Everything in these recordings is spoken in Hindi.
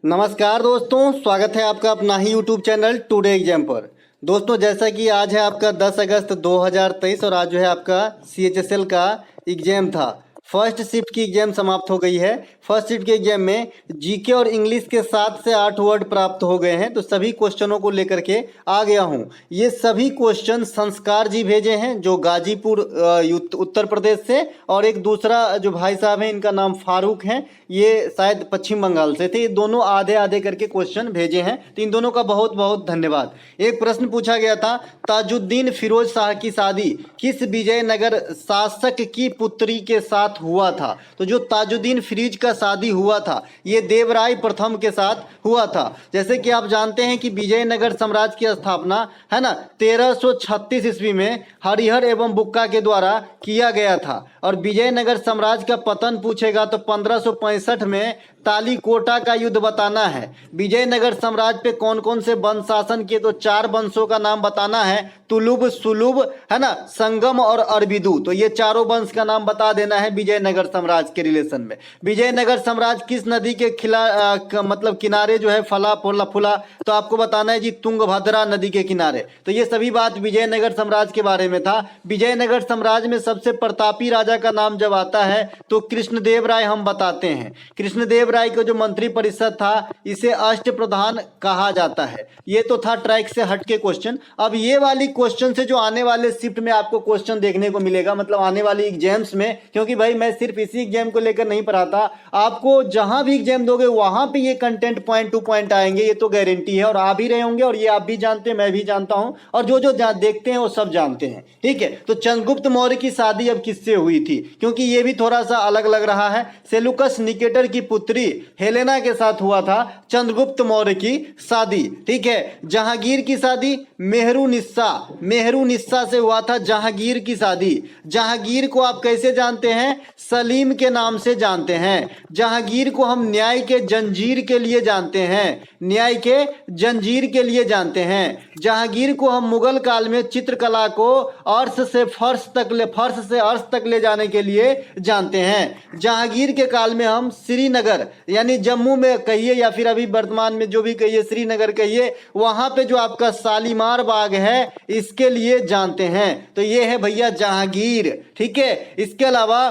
नमस्कार दोस्तों, स्वागत है आपका अपना ही यूट्यूब चैनल टुडे एग्जाम पर। दोस्तों, जैसा कि आज है आपका 10 अगस्त 2023 और आज जो है आपका CHSL का एग्जाम था। फर्स्ट शिफ्ट की एग्जाम समाप्त हो गई है। फर्स्ट शिफ्ट के एग्जाम में जीके और इंग्लिश के 7 से 8 वर्ड प्राप्त हो गए हैं। तो सभी क्वेश्चनों को लेकर के आ गया हूं। ये सभी क्वेश्चन संस्कार जी भेजे हैं, जो गाजीपुर उत्तर प्रदेश से, और एक दूसरा जो भाई साहब हैं इनका नाम फारूक हैं, ये शायद पश्चिम बंगाल से थे। ये दोनों आधे आधे करके क्वेश्चन भेजे हैं, तो इन दोनों का बहुत बहुत धन्यवाद। एक प्रश्न पूछा गया था, ताजुद्दीन फिरोज शाह की शादी किस विजयनगर शासक की पुत्री के साथ हुआ था? तो जो ताजुद्दीन फिरोज का शादी हुआ था ये देवराय प्रथम के साथ हुआ था। जैसे कि आप जानते हैं कि विजयनगर साम्राज्य की स्थापना है ना 1336 ईस्वी में हरिहर एवं बुक्का के द्वारा किया गया था। और विजयनगर साम्राज्य का पतन पूछेगा तो 1565 में तालीकोटा का युद्ध बताना है। विजयनगर साम्राज्य पे कौन कौन से वंश शासन किए? तो 4 वंशों का नाम बताना है, तुलुब, सुलुब, है ना, संगम और अरबिदु। तो ये चारों वंश का नाम बता देना है विजयनगर साम्राज्य के रिलेशन में। विजयनगर साम्राज्य किस नदी के मतलब किनारे जो है फला फूला? तो आपको बताना है जी तुंगभद्रा नदी के किनारे। तो ये सभी बात विजयनगर साम्राज्य के बारे में था। विजयनगर साम्राज्य में सबसे प्रतापी राजा का नाम जब आता है तो कृष्णदेव राय हम बताते हैं। कृष्णदेव राय का जो मंत्री परिषद था इसे अष्टप्रधान कहा जाता है। ये तो था ट्रैक से हटके क्वेश्चन। अब ये वाली क्वेश्चन से जो आने वाले शिफ्ट में आपको क्वेश्चन देखने को मिलेगा, मतलब आने वाली एग्जाम्स में, क्योंकि भाई मैं सिर्फ इसी एग्जाम को लेकर नहीं पढ़ाता, आपको जहां भी एग्जाम दोगे वहां पे ये कंटेंट पॉइंट टू पॉइंट आएंगे, ये तो गारंटी है। और आ भी रहे होंगे, और ये आप भी जानते हैं, मैं भी जानता हूं, और जो जो देखते हैं वो सब जानते हैं। ठीक है, तो चंद्रगुप्त मौर्य की शादी अब किससे हुई थी? क्योंकि ये भी थोड़ा सा अलग लग रहा है। सेलुकस निकेटर की पुत्री हेलेना के साथ हुआ था चंद्रगुप्त मौर्य की शादी। ठीक है, जहांगीर की शादी मेहरू निस्सा से हुआ था जहांगीर की शादी। जहांगीर को आप कैसे जानते हैं? सलीम के नाम से जानते हैं। जहांगीर को हम न्याय के जंजीर के लिए जानते हैं, न्याय के जंजीर के लिए जानते हैं। जहांगीर को हम मुगल काल में चित्रकला को अर्श से अर्श तक ले जाने के लिए जानते हैं। जहांगीर के काल में हम श्रीनगर यानी जम्मू में कहिए या फिर अभी वर्तमान में जो भी कहिए, श्रीनगर कहिए, वहां पे जो आपका शालीमार बाग है इसके लिए जानते हैं। तो ये है भैया जहांगीर। ठीक है, इसके अलावा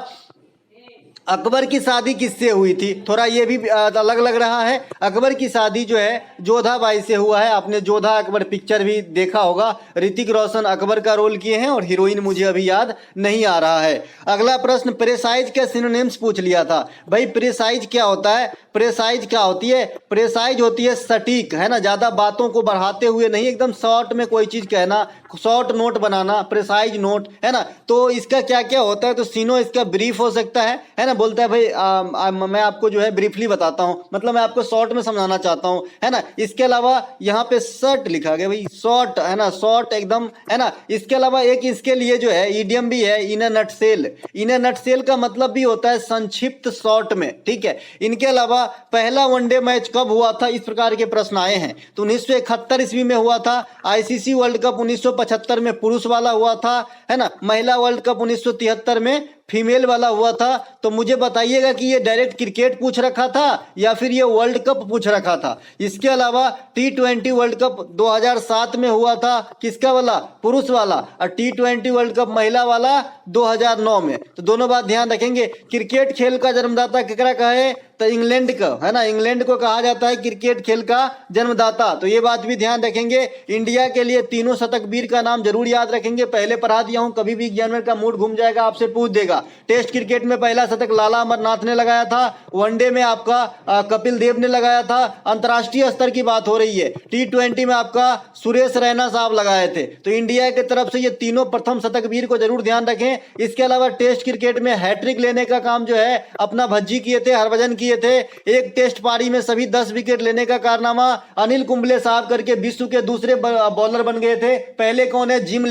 अकबर की शादी किससे हुई थी? थोड़ा ये भी अलग लग रहा है। अकबर की शादी जो है जोधाबाई से हुआ है। आपने जोधा अकबर पिक्चर भी देखा होगा। ऋतिक रोशन अकबर का रोल किए हैं और हीरोइन मुझे अभी याद नहीं आ रहा है। अगला प्रश्न, प्रेसाइज के सिनोनिम्स पूछ लिया था। भाई प्रेसाइज क्या होता है? प्रेसाइज क्या होती है? प्रेसाइज होती है सटीक, है ना, ज्यादा बातों को बढ़ाते हुए नहीं, एकदम शॉर्ट में कोई चीज कहना, शॉर्ट नोट बनाना, प्रेसाइज नोट, है ना। तो इसका क्या क्या होता है? तो सीनो इसका ब्रीफ हो सकता है ना, बोलता है भाई मैं आपको जो है ब्रीफली बताता हूं, मतलब मैं आपको शॉर्ट में समझाना चाहता हूं, है ना। इसके अलावा यहाँ पे शर्ट लिखा गया भाई, शॉर्ट, है ना, शॉर्ट एकदम, है ना। इसके अलावा एक इसके लिए जो है ईडियम भी है, इन अ नटसेल। इन अ नटसेल का मतलब भी होता है संक्षिप्त शॉर्ट में। ठीक है, इनके अलावा पहला वनडे मैच कब हुआ था? इस प्रकार के प्रश्न आए हैं। तो 1971 ईस्वी में हुआ था। आईसीसी वर्ल्ड कप 1975 में पुरुष वाला हुआ था, है ना। महिला वर्ल्ड कप 1973 में फीमेल वाला हुआ था। तो मुझे बताइएगा कि ये डायरेक्ट क्रिकेट पूछ रखा था या फिर ये वर्ल्ड कप पूछ रखा था। इसके अलावा T20 वर्ल्ड कप 2007 में हुआ था, किसका वाला? पुरुष वाला। और T20 वर्ल्ड कप महिला वाला 2009 में। तो दोनों बात ध्यान रखेंगे। क्रिकेट खेल का जन्मदाता केकरा कहे? तो इंग्लैंड का, है ना, इंग्लैंड को कहा जाता है क्रिकेट खेल का जन्मदाता। तो ये बात भी ध्यान रखेंगे। इंडिया के लिए तीनों शतक वीर का नाम जरूर याद रखेंगे, पहले पढ़ा दिया हूं, कभी भी एग्जामिनर का मूड घूम जाएगा आपसे पूछ देगा। टेस्ट क्रिकेट में पहला शतक लाला अमरनाथ ने लगाया था। वनडे में आपका कपिल देव ने लगाया था। अंतर्राष्ट्रीय स्तर की बात हो रही है, T20 में आपका सुरेश रैना साहब लगाए थे। तो इंडिया की तरफ से ये तीनों प्रथम शतक वीर को जरूर ध्यान रखें। इसके अलावा टेस्ट क्रिकेट में हैट्रिक लेने का काम जो है अपना भज्जी किए थे, हरभजन किए थे। एक टेस्ट पारी में सभी 10 विकेट लेने का कारनामा अनिल कुंबले साहब करके विश्व के दूसरे बॉलर बन गए थे। पहले कौन है? जिम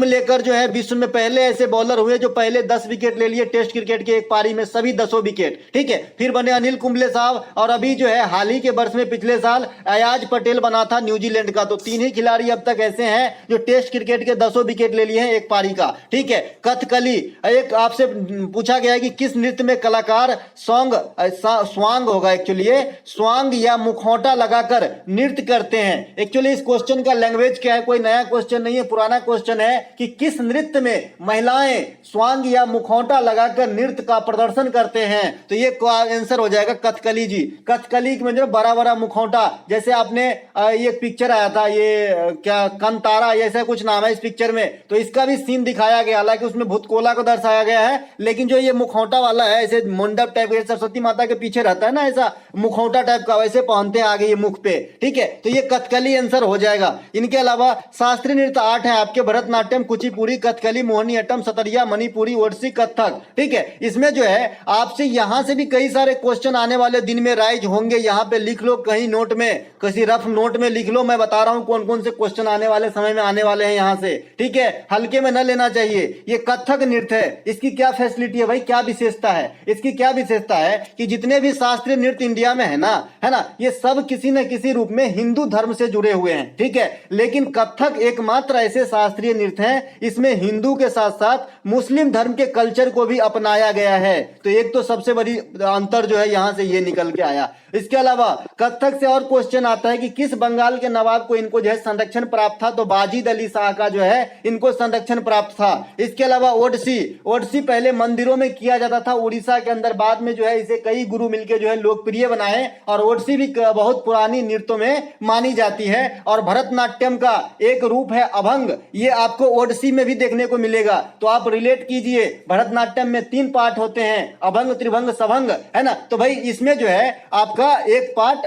लेकर जो है विश्व में पहले ऐसे बॉलर हुए जो पहले 10 विकेट ले लिए टेस्ट क्रिकेट के एक पारी में, सभी 10 विकेट। ठीक है, फिर बने अनिल कुंबले साहब, और अभी जो है हाल ही के वर्ष में पिछले साल अयाज पटेल बना था न्यूजीलैंड का। तो 3 ही खिलाड़ी अब तक ऐसे हैं जो टेस्ट क्रिकेट के 10 विकेट ले लिए हैं एक पारी का। ठीक है, कथकली, एक आपसे पूछा गया है कि किस नृत्य में कलाकार सॉन्ग स्वांग होगा एक्चुअली, ये स्वांग या मुखौटा लगाकर नृत्य करते हैं। एक्चुअली इस क्वेश्चन का लैंग्वेज क्या है, कोई नया क्वेश्चन नहीं है, पुराना क्वेश्चन है कि किस नृत्य में महिलाएं स्वांग या मुखौटा लगाकर नृत्य का प्रदर्शन करते हैं। तो ये आंसर हो जाएगा कथकली जी। कथकली में जो बड़ा बड़ा मुखौटा, जैसे आपने ये पिक्चर आया था, ये क्या कंतारा ऐसा कुछ नाम है इस पिक्चर में, तो इसका भी सीन दिखाया गया, हालांकि उसमें भूतकोला को दर्शाया गया है, लेकिन जो ये मुखौटा वाला है ऐसे मंडप टाइप का, सरस्वती माता के पीछे रहता है ना ऐसा मुखौटा टाइप का, वैसे पहनते हैं आगे ये मुख पे। ठीक है, तो ये कथकली आंसर हो जाएगा। इनके अलावा शास्त्रीय नृत्य 8 है आपके, भरतनाट्यम, कुचिपुड़ी, कथकली, मोहिनीअट्टम, सतरिया, मणिपुरी, ओडिसी, कथक। ठीक है, इसमें जो है आपसे यहां से भी कई सारे क्वेश्चन आने वाले दिन में राइज होंगे, यहां पे लिख लो कहीं नोट में, किसी रफ नोट में लिख लो, मैं बता रहा हूं कौन कौन से क्वेश्चन आने वाले समय में आने वाले हैं यहां से। ठीक है, हल्के में न लेना चाहिए। ये कथक नृत्य है, इसकी क्या फैसिलिटी है भाई, क्या विशेषता है, इसकी क्या विशेषता है कि जितने भी शास्त्रीय नृत्य इंडिया में है ना, ये सब किसी न किसी रूप में हिंदू धर्म से जुड़े हुए हैं। ठीक है, लेकिन कथक एकमात्र ऐसे शास्त्रीय नृत्य हैं इसमें हिंदू के साथ साथ मुस्लिम धर्म के कल्चर को भी अपनाया गया है। तो एक तो सबसे बड़ी अंतर जो है यहां से ये निकल के आया। इसके अलावा कथक से और क्वेश्चन आता है कि किस बंगाल के नवाब को इनको जो है संरक्षण प्राप्त था, तो बाजिद अली शाह का जो है इनको संरक्षण प्राप्त था। इसके अलावा ओडिसी, ओडिसी पहले मंदिरों में किया जाता था उड़ीसा के अंदर, बाद में जो है इसे कई गुरु मिलकर जो है लोकप्रिय बनाए, और ओडिसी भी बहुत पुरानी नृत्यों में मानी जाती है। और भरतनाट्यम का एक रूप है अभंग, ये आपको ओडिसी में भी देखने को मिलेगा। तो आप रिलेट कीजिए, भरतनाट्यम में 3 पार्ट होते हैं, अभंग, त्रिभंग, सभंग, है ना, तो भाई इसमें जो है आपका एक पार्ट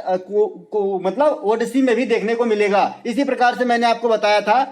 मतलब ओडिसी में भी देखने को मिलेगा। इसी प्रकार से मैंने आपको बताया था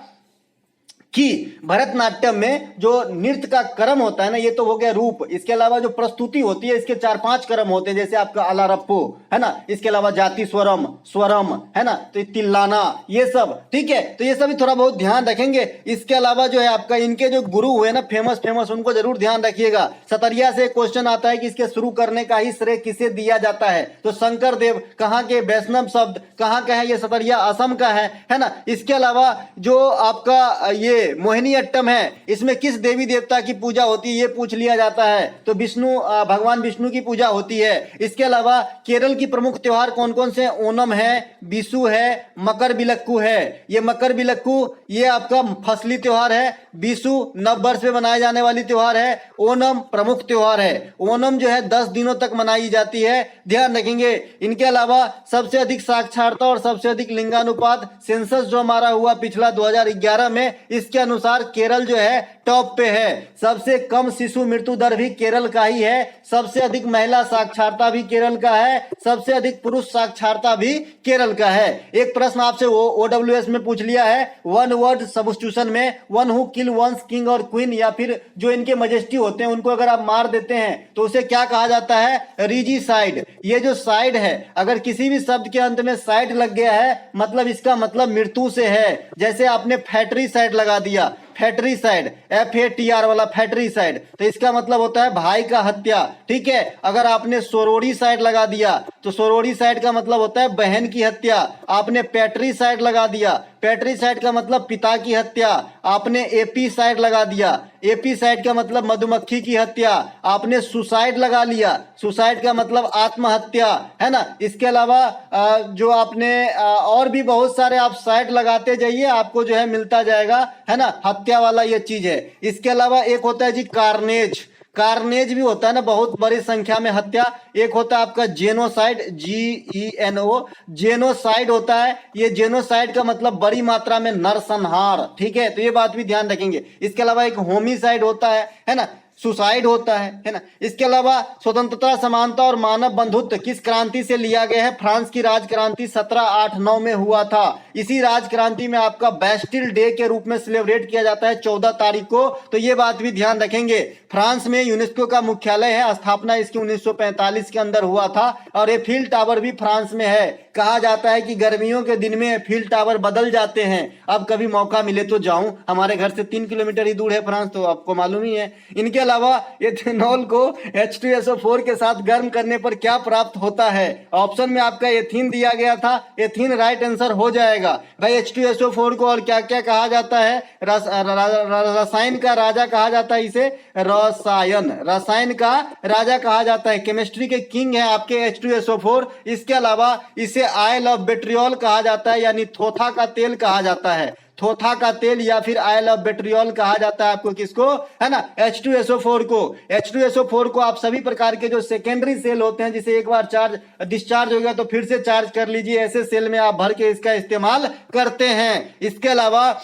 कि भरतनाट्यम में जो नृत्य का क्रम होता है ना, ये तो हो गया रूप, इसके अलावा जो प्रस्तुति होती है इसके 4-5 क्रम होते हैं, जैसे आपका अलारप्पो, है ना, इसके अलावा जाति स्वरम, स्वरम, है ना, तो तिल्लाना, ये सब। ठीक है, तो ये सभी थोड़ा बहुत ध्यान रखेंगे। इसके अलावा जो है आपका इनके जो गुरु हुए ना फेमस, उनको जरूर ध्यान रखिएगा। सतरिया से क्वेश्चन आता है कि इसके शुरू करने का ही श्रेय किसे दिया जाता है, तो शंकर देव, कहाँ के वैष्णव शब्द कहाँ का है, ये सतरिया असम का है ना। इसके अलावा जो आपका ये मोहिनीअट्टम है, इसमें किस देवी देवता की पूजा होती है ये पूछ लिया जाता है, तो विष्णु, भगवान विष्णु की पूजा होती है। इसके अलावा केरल की प्रमुख त्योहार कौन कौन से, ओनम है, विशु है, मकर बिलक्कू है। ये मकर बिलक्कू ये आपका फसली त्योहार है, विशु नववर्ष में मनाए जाने वाली त्योहार है, ओनम प्रमुख त्योहार है। ओनम जो है 10 दिनों तक मनाई जाती है, ध्यान रखेंगे। इनके अलावा सबसे अधिक साक्षरता और सबसे अधिक लिंगानुपात सेंसस जो हमारा हुआ पिछला 2011 में, इसके अनुसार केरल जो है टॉप पे है। सबसे कम शिशु मृत्यु दर भी केरल का ही है, सबसे अधिक महिला साक्षरता भी केरल का है, सबसे अधिक पुरुष साक्षरता भी केरल का है। एक प्रश्न आपसे OWS में पूछ लिया है, वन वर्ड सब्स्टिट्यूशन में, one who kill one's king और क्वीन, या फिर जो इनके मजेस्टी होते हैं उनको अगर आप मार देते हैं तो उसे क्या कहा जाता है, रिजीसाइड। ये जो साइड है, अगर किसी भी शब्द के अंत में साइड लग गया है मतलब इसका मतलब मृत्यु से है। जैसे आपने फैट्रीसाइड लगा दिया, फैट्रीसाइड, FATR वाला फैट्रीसाइड, तो इसका मतलब होता है भाई का हत्या। ठीक है, अगर आपने सोरोरीसाइड लगा दिया तो सोरोरीसाइड का मतलब होता है बहन की हत्या। आपने पैट्रीसाइड लगा दिया, पैट्रीसाइड का मतलब पिता की हत्या। आपने एपीसाइड लगा दिया, एपीसाइड का मतलब मधुमक्खी की हत्या। आपने सुसाइड लगा लिया, सुसाइड का मतलब आत्महत्या, है ना। इसके अलावा जो आपने और भी बहुत सारे आप साइड लगाते जाइए, आपको जो है मिलता जाएगा, है ना, हत्या वाला ये चीज है। इसके अलावा एक होता है जी कार्नेज, कार्नेज भी होता है ना, बहुत बड़ी संख्या में हत्या। एक होता है आपका जेनोसाइड, GENO, जेनोसाइड होता है। ये जेनोसाइड का मतलब बड़ी मात्रा में नरसंहार। ठीक है, तो ये बात भी ध्यान रखेंगे। इसके अलावा एक होमिसाइड होता है ना, सुसाइड होता है ना। इसके अलावा स्वतंत्रता, समानता और मानव बंधुत्व किस क्रांति से लिया गया है, फ्रांस की राजक्रांति 1789 में हुआ था। इसी राजक्रांति में आपका बैस्टिल डे के रूप में सेलिब्रेट किया जाता है 14 तारीख को, तो ये बात भी ध्यान रखेंगे। फ्रांस में यूनेस्को का मुख्यालय है, स्थापना इसकी 1945 के अंदर हुआ था, और एफिल टावर भी फ्रांस में है। कहा जाता है कि गर्मियों के दिन में फील्ड टावर बदल जाते हैं। अब कभी मौका मिले तो जाऊं, हमारे घर से 3 किलोमीटर ही दूर है फ्रांस, तो आपको मालूम ही है। इनके अलावा एथेनॉल को H2SO4 के साथ गर्म करने पर क्या प्राप्त होता है? ऑप्शन में आपका एथीन दिया गया था, एथीन राइट आंसर हो जाएगा भाई। H2SO4 को और क्या क्या कहा जाता है? रसायन का राजा कहा जाता है इसे, रसायन का राजा कहा जाता है, केमिस्ट्री के किंग है आपके H2SO4। इसके अलावा इसे आयल ऑफ बेट्रियोल कहा जाता है, यानी थोथा का तेल कहा जाता है, थोथा का तेल या फिर आयल ऑफ बेट्रियोल कहा जाता है आपको, किसको, है ना, H2SO4 को। H2SO4 को आप सभी प्रकार के जो सेकेंडरी सेल होते हैं, जिसे एक बार चार्ज डिस्चार्ज हो गया तो फिर से चार्ज कर लीजिए, ऐसे सेल में आप भर के इसका इस्तेमाल करते हैं। इसके अलावा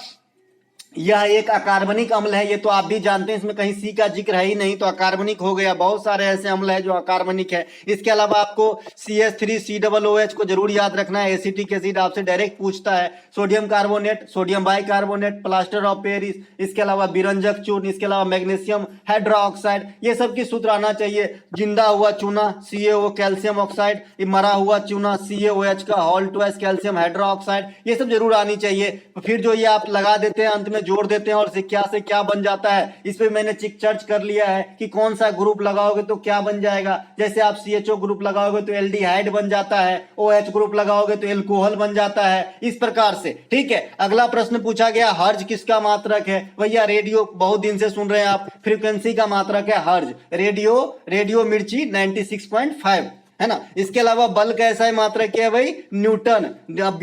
यह एक अकार्बनिक अम्ल है, ये तो आप भी जानते हैं, इसमें कहीं सी का जिक्र है ही नहीं, तो अकार्बनिक हो गया। बहुत सारे ऐसे अम्ल है जो अकार्बनिक है। इसके अलावा आपको CH3COOH को जरूर याद रखना है, एसिटिक एसिड आपसे डायरेक्ट पूछता है। Sodium carbonate, sodium bicarbonate, plaster of Paris, इसके अलावा बिरंजक चूर्ण, इसके अलावा मैग्नीशियम हाइड्रोक्साइड, ये सब की सूत्र आना चाहिए। जिंदा हुआ चूना CaO कैल्शियम ऑक्साइड, मरा हुआ चूना CaOH का होल ट्वाइस कैल्शियम हाइड्रोक्साइड, ये सब जरूर आनी चाहिए। फिर जो ये आप लगा देते हैं अंत में जोड़ देते हैं और क्या से क्या बन जाता है, इस पे मैंने चर्च कर लिया है कि कौन सा ग्रुप लगाओगे तो क्या बन जाएगा। जैसे आप CHO ग्रुप लगाओगे तो एल्डिहाइड बन जाता है, OH ग्रुप लगाओगे तो एल्कोहल बन जाता है, इस प्रकार से। ठीक है, अगला प्रश्न पूछा गया, हर्ज किसका मात्रक है? भैया रेडियो बहुत दिन से सुन रहे हैं आप, फ्रीक्वेंसी का मात्रक है हर्ज। रेडियो मिर्ची 96.5, है ना। इसके अलावा बल का ऐसा मात्रक क्या है भाई? न्यूटन।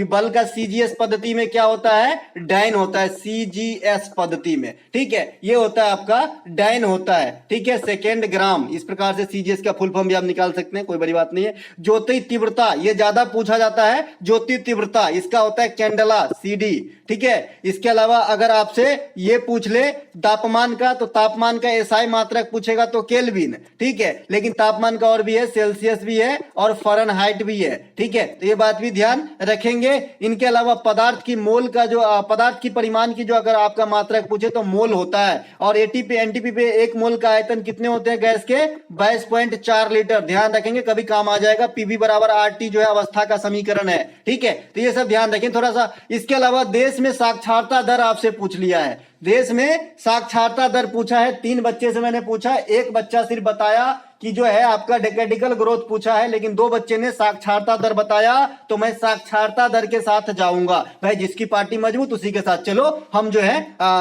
बल का CGS पद्धति में क्या होता है? डाइन होता है, CGS पद्धति में। ठीक है, ये होता है आपका डाइन होता है। ठीक है, सेकेंड ग्राम, इस प्रकार से CGS का फुल फॉर्म भी आप निकाल सकते हैं, कोई बड़ी बात नहीं है। ज्योति तीव्रता, ये ज्यादा पूछा जाता है, ज्योति तीव्रता इसका होता है कैंडला, CD। ठीक है, इसके अलावा अगर आपसे ये पूछ ले तापमान का, तो तापमान का SI मात्रक पूछेगा तो केल्विन। ठीक है, लेकिन तापमान का और भी है, सेल्सियस भी है और फ़ारेनहाइट भी है। ठीक है, तो ये बात भी ध्यान रखेंगे। इनके अलावा पदार्थ की मोल का जो पदार्थ की परिमाण की जो अगर आपका मात्रक पूछे तो मोल होता है, और ATP NTP पे 1 मोल का आयतन कितने होते हैं गैस के? 22.4 लीटर। ध्यान रखेंगे, कभी काम आ जाएगा। PV बराबर RT जो है अवस्था का समीकरण है। ठीक है, तो ये सब ध्यान रखें थोड़ा सा। इसके अलावा देश में साक्षरता दर आपसे पूछ लिया है, देश में साक्षरता दर पूछा है। 3 बच्चे से मैंने पूछा, एक बच्चा सिर्फ बताया कि जो है आपका डेकेडिकल ग्रोथ पूछा है, लेकिन 2 बच्चे ने साक्षरता दर बताया, तो मैं साक्षरता दर के साथ जाऊंगा भाई। जिसकी पार्टी मजबूत उसी के साथ चलो, हम जो है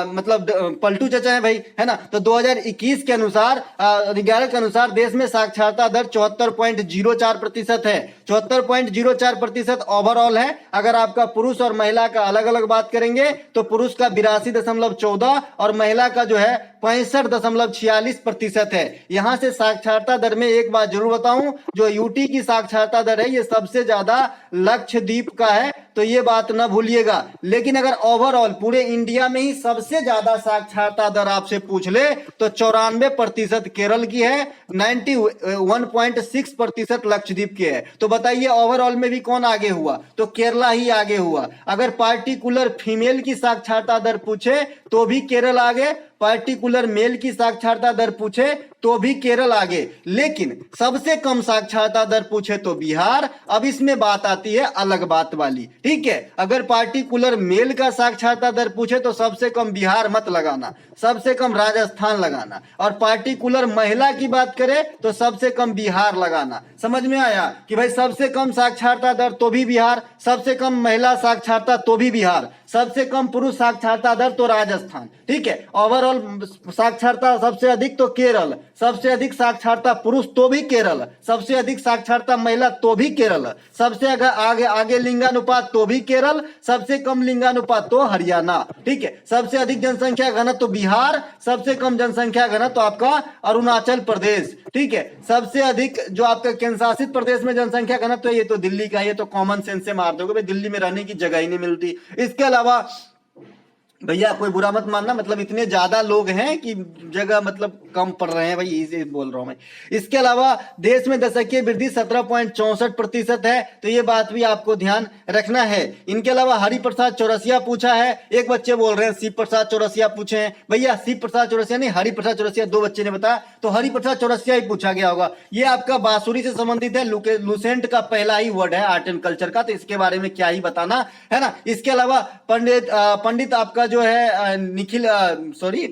मतलब पलटू चचा है भाई, है ना। तो 2021 के अनुसार 11 के अनुसार देश में साक्षरता दर 74.04% है। 74.04% ओवरऑल है। अगर आपका पुरुष और महिला का अलग अलग बात करेंगे तो पुरुष का 82.14 और महिला का जो है 65.46% है। यहां से साक्षरता दर में एक बात जरूर बताऊं, जो यूटी की साक्षरता दर है ये सबसे ज्यादा लक्षद्वीप का है, तो ये बात ना भूलिएगा। लेकिन अगर ओवरऑल पूरे इंडिया में ही सबसे ज्यादा साक्षरता दर आपसे पूछ ले तो 94% केरल की है, 91.6% लक्षद्वीप की है। तो बताइए ओवरऑल में भी कौन आगे हुआ? तो केरला ही आगे हुआ। अगर पार्टिकुलर फीमेल की साक्षरता दर पूछे तो भी केरल आगे, पार्टिकुलर मेल की साक्षरता दर पूछे तो भी केरल आगे, लेकिन सबसे कम साक्षरता दर पूछे तो बिहार। अब इसमें बात आती है अलग बात वाली। ठीक है, अगर पार्टिकुलर मेल का साक्षरता दर पूछे तो सबसे कम बिहार मत लगाना, सबसे कम राजस्थान लगाना, और पार्टिकुलर महिला की बात करें तो सबसे कम बिहार लगाना। समझ में आया कि भाई सबसे कम साक्षरता दर तो भी बिहार, सबसे कम महिला साक्षरता तो भी बिहार, सबसे कम पुरुष साक्षरता दर तो राजस्थान। ठीक है, ओवरऑल साक्षरता सबसे अधिक तो केरल, सबसे अधिक साक्षरता पुरुष तो भी केरल, सबसे अधिक साक्षरता महिला तो भी केरल, सबसे आगे लिंगानुपात तो भी केरल, सबसे कम लिंगानुपात तो हरियाणा। ठीक है, सबसे अधिक जनसंख्या घनत्व तो बिहार, सबसे कम जनसंख्या घनत्व तो आपका अरुणाचल प्रदेश। ठीक है, सबसे अधिक जो आपका केंद्र शासित प्रदेश में जनसंख्या घनत्व है ये तो दिल्ली का, ये तो कॉमन सेंस से मार दोगे भाई, दिल्ली में रहने की जगह ही नहीं मिलती। इसके अलावा भैया कोई बुरा मत मानना, मतलब इतने ज्यादा लोग हैं कि जगह मतलब कम पड़ रहे हैं भाई, इसे बोल रहा हूं मैं। इसके अलावा देश में दशकीय वृद्धि 17.64% है, तो ये बात भी आपको ध्यान रखना है। इनके अलावा हरिप्रसाद चौरसिया पूछा है, एक बच्चे बोल रहे हैं शिव प्रसाद चौरसिया पूछे हैं। भैया शिव प्रसाद चौरसिया नहीं, हरिप्रसाद चौरसिया, दो बच्चे ने बताया, तो हरिप्रसाद चौरसिया ही पूछा गया होगा। ये आपका बांसुरी से संबंधित है, लुसेंट का पहला ही वर्ड है आर्ट एंड कल्चर का, तो इसके बारे में क्या ही बताना है ना। इसके अलावा पंडित आपका जो है निखिल सॉरी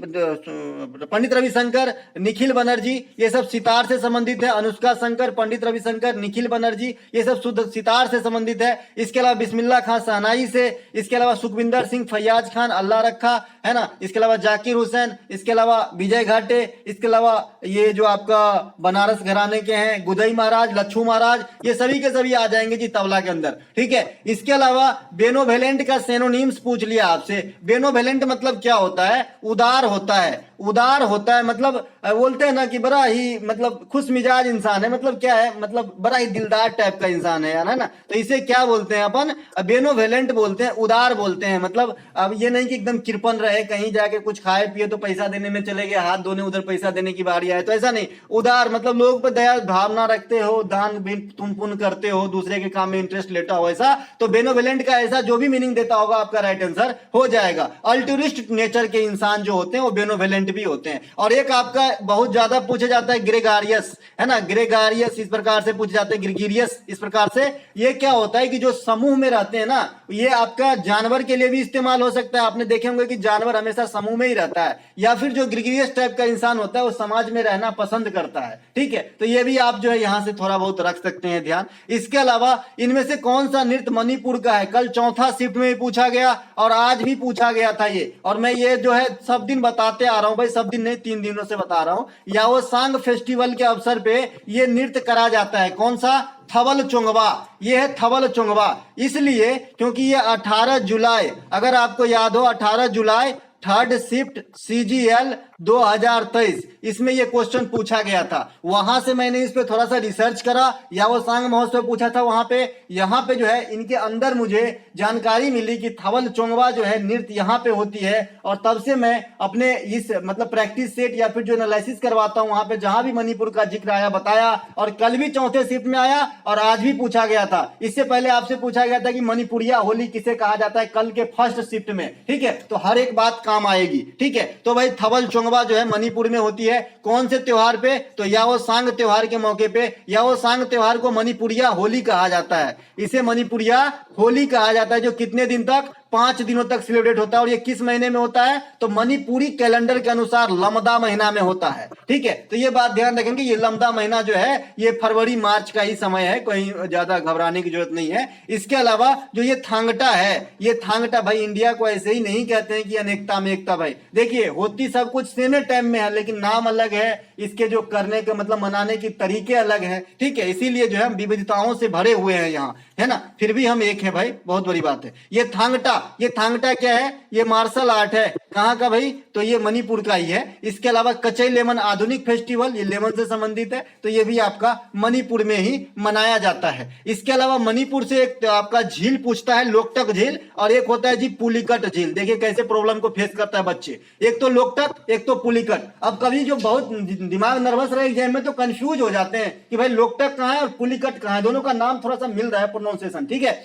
पंडित रविशंकर, निखिल बनर्जी, ये सब सितार से संबंधित है। अनुष्का शंकर, पंडित रविशंकर, निखिल बनर्जी, ये सब शुद्ध सितार से संबंधित है। इसके अलावा बिस्मिल्लाह खान शहनाई से, इसके अलावा सुखविंदर सिंह, फैयाज खान, अल्लाह रखा, है ना। इसके अलावा जाकिर हुसैन, इसके अलावा विजय घाटे, इसके अलावा ये जो आपका बनारस घराने के हैं गुदई महाराज, लच्छू महाराज, ये सभी के सभी आ जाएंगे जी तबला के अंदर, ठीक है। इसके अलावा बेनोवेलेंट का सिनोनिम्स पूछ लिया आपसे। बेनोवेलेंट मतलब क्या होता है? उदार होता है, उदार होता है, मतलब बोलते हैं ना कि बड़ा ही मतलब खुश मिजाज इंसान है, मतलब क्या है, मतलब बड़ा ही दिलदार टाइप का इंसान है ना। तो इसे क्या बोलते हैं अपन? बेनोवेलेंट बोलते हैं, उदार बोलते हैं। मतलब अब ये नहीं कि एकदम कृपन रहे, कहीं जाके कुछ खाए पिए तो पैसा देने में चले गए, हाथ धोने उधर पैसा देने की बारी आए, तो ऐसा नहीं। उदार मतलब लोगों पर दया भावना रखते हो, दान तुम पुण्य करते हो, दूसरे के काम में इंटरेस्ट लेता हो, ऐसा। तो बेनोवेलेंट का ऐसा जो भी मीनिंग देता होगा आपका राइट आंसर हो जाएगा। अल्टुरिस्ट नेचर के इंसान जो होते हैं वो बेनोवेलेंट भी होते हैं। और एक आपका बहुत ज्यादा पूछा जाता है ग्रेगारियस, है ना। ग्रेगारियस इस प्रकार से पूछे जाते हैं, ग्रेगरियस इस प्रकार से। ये क्या होता है कि जो समूह में रहते हैं ना, ये आपका जानवर के लिए भी इस्तेमाल हो सकता है। आपने देखे होंगे कि जानवर हमेशा समूह में ही रहता है, या फिर जो ग्रेगरियस टाइप का इंसान होता है वो समाज में रहना पसंद करता है, ठीक है। तो ये भी आप जो है यहां से थोड़ा बहुत रख सकते हैं ध्यान। इसके अलावा इनमें से कौन सा नृत्य मणिपुर का है? कल चौथा शिफ्ट में भी पूछा गया और आज भी पूछा गया था ये, और मैं ये जो है सब दिन बताते आ रहा हूं भाई, सब दिन नहीं 3 दिनों से बता रहा हूं। याओ सांग फेस्टिवल के अवसर पे ये नृत्य करा जाता है। कौन सा? थवल चोंगवा। ये है थवल चोंगवा, इसलिए क्योंकि ये 18 जुलाई, अगर आपको याद हो 18 जुलाई थर्ड शिफ्ट CGL 2023, इसमें ये क्वेश्चन पूछा गया था। वहां से मैंने इस पे थोड़ा सा रिसर्च करा, या वो सांग महोत्सव पूछा था वहां पे। यहाँ पे जो है इनके अंदर मुझे जानकारी मिली कि थवल चोंगवा जो है नृत्य यहाँ पे होती है, और तब से मैं अपने इस मतलब प्रैक्टिस सेट या फिर जो एनालिसिस करवाता हूँ वहां पे जहां भी मणिपुर का जिक्र आया बताया, और कल भी चौथे शिफ्ट में आया और आज भी पूछा गया था। इससे पहले आपसे पूछा गया था कि मणिपुरिया होली किसे कहा जाता है, कल के फर्स्ट शिफ्ट में, ठीक है। तो हर एक बात काम आएगी, ठीक है। तो भाई थवल चोंगवा जो है मणिपुर में होती है। कौन से त्योहार पे? तो याओ सांग त्योहार के मौके पे। याओ सांग त्योहार को मणिपुरिया होली कहा जाता है। इसे मणिपुरिया होली कहा जाता है, जो कितने दिन तक? 5 दिनों तक सेलिब्रेट होता है। और ये किस महीने में होता है? तो मणिपुरी कैलेंडर के अनुसार लमदा महीना में होता है, ठीक है। तो ये बात ध्यान रखेंगे, ये लमदा महीना जो है ये फरवरी मार्च का ही समय है, कोई ज्यादा घबराने की जरूरत नहीं है। इसके अलावा जो ये थांगटा है, ये थांगटा भाई इंडिया को ऐसे ही नहीं कहते हैं कि अनेकता में एकता। भाई देखिए होती सब कुछ सेम टाइम में है, लेकिन नाम अलग है, इसके जो करने के मतलब मनाने के तरीके अलग हैं, ठीक है। इसीलिए जो है हम विविधताओं से भरे हुए हैं यहाँ, है ना, फिर भी हम एक हैं भाई, बहुत बड़ी बात है। ये थांगटा क्या है? ये मार्शल आर्ट है। कहाँ का भाई? तो ये मणिपुर का ही है। इसके अलावा कचई लेमन आधुनिक फेस्टिवल, ये लेमन से संबंधित है, तो ये भी आपका मणिपुर में ही मनाया जाता है। इसके अलावा मणिपुर से एक आपका झील पूछता है, लोकटक झील, और एक होता है जी पुलिकट झील। देखिए कैसे प्रॉब्लम को फेस करता है बच्चे, एक तो लोकटक, एक तो पुलिकट। अब कभी जो बहुत दिमाग नर्वस रहे एग्जाम में तो कंफ्यूज हो जाते हैं कि भाई लोकटक कहाँ है और पुलिकट कहाँ है, दोनों का नाम थोड़ा सा मिल रहा है प्रोनाउंसिएशन, ठीक है।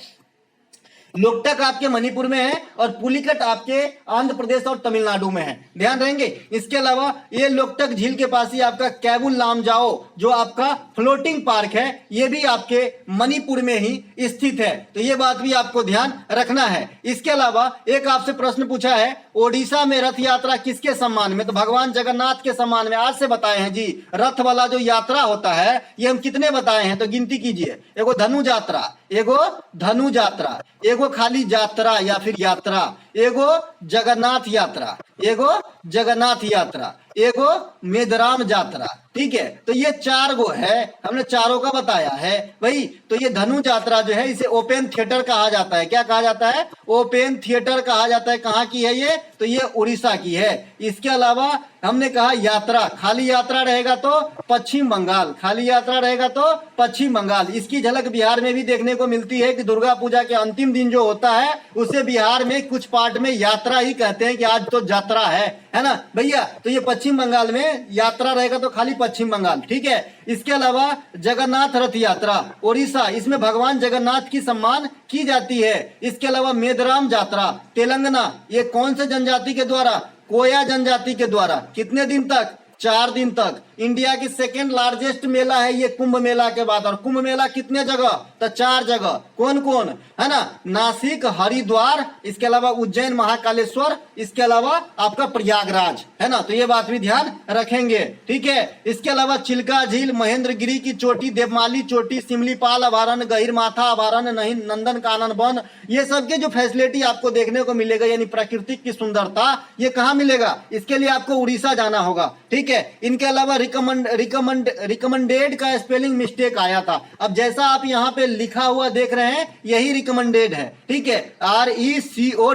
लोकटक आपके मणिपुर में है और पुलिकट आपके आंध्र प्रदेश और तमिलनाडु में है, ध्यान रहेंगे। इसके अलावा ये लोकटक झील के पास ही आपका कैबुल लामजाओ जो आपका फ्लोटिंग पार्क है, ये भी आपके मणिपुर में ही स्थित है, तो ये बात भी आपको ध्यान रखना है। इसके अलावा एक आपसे प्रश्न पूछा है, ओडिशा में रथ यात्रा किसके सम्मान में? तो भगवान जगन्नाथ के सम्मान में। आज से बताए हैं जी, रथ वाला जो यात्रा होता है ये हम कितने बताए हैं, तो गिनती कीजिए। एगो धनु यात्रा, एगो धनु यात्रा, एगो खाली यात्रा या फिर यात्रा, एगो जगन्नाथ यात्रा, एगो जगन्नाथ यात्रा, एगो मेदराम यात्रा, ठीक है। तो ये 4 गो है, हमने चारों का बताया है भाई। तो ये धनु यात्रा जो है इसे ओपन थिएटर कहा जाता है। क्या कहा जाता है? ओपन थिएटर कहा जाता है। कहाँ की है ये? तो ये उड़ीसा की है। इसके अलावा हमने कहा यात्रा, खाली यात्रा रहेगा तो पश्चिम बंगाल, खाली यात्रा रहेगा तो पश्चिम बंगाल। इसकी झलक बिहार में भी देखने को मिलती है कि दुर्गा पूजा के अंतिम दिन जो होता है उसे बिहार में कुछ पार्ट में यात्रा ही कहते हैं कि आज तो यात्रा है ना भैया। तो ये पश्चिम बंगाल में यात्रा रहेगा तो खाली पश्चिम बंगाल, ठीक है। इसके अलावा जगन्नाथ रथ यात्रा उड़ीसा, इसमें भगवान जगन्नाथ की सम्मान की जाती है। इसके अलावा मेदराम यात्रा तेलंगाना, ये कौन से जनजाति के द्वारा? कोया जनजाति के द्वारा। कितने दिन तक? 4 दिन तक। इंडिया की सेकेंड लार्जेस्ट मेला है ये कुंभ मेला के बाद। और कुंभ मेला कितने जगह? तो 4 जगह। कौन कौन है ना? नासिक, हरिद्वार, इसके अलावा उज्जैन महाकालेश्वर, इसके अलावा आपका प्रयागराज, है ना। तो ये बात भी ध्यान रखेंगे, ठीक है। इसके अलावा चिल्का झील, महेंद्रगिरी की चोटी, देवमाली चोटी, सिमलीपाल अभयारण्य, गहिरमाथा अभयारण्य, नंदन कानन वन, ये सब के जो फैसिलिटी आपको देखने को मिलेगा यानी प्राकृतिक की सुंदरता, ये कहाँ मिलेगा? इसके लिए आपको उड़ीसा जाना होगा, ठीक है। इनके अलावा रिकमेंडेड का स्पेलिंग मिस्टेक आया था। अब जैसा आप यहाँ पे लिखा हुआ देख रहे हैं यही रिकमेंडेड है, ठीक है।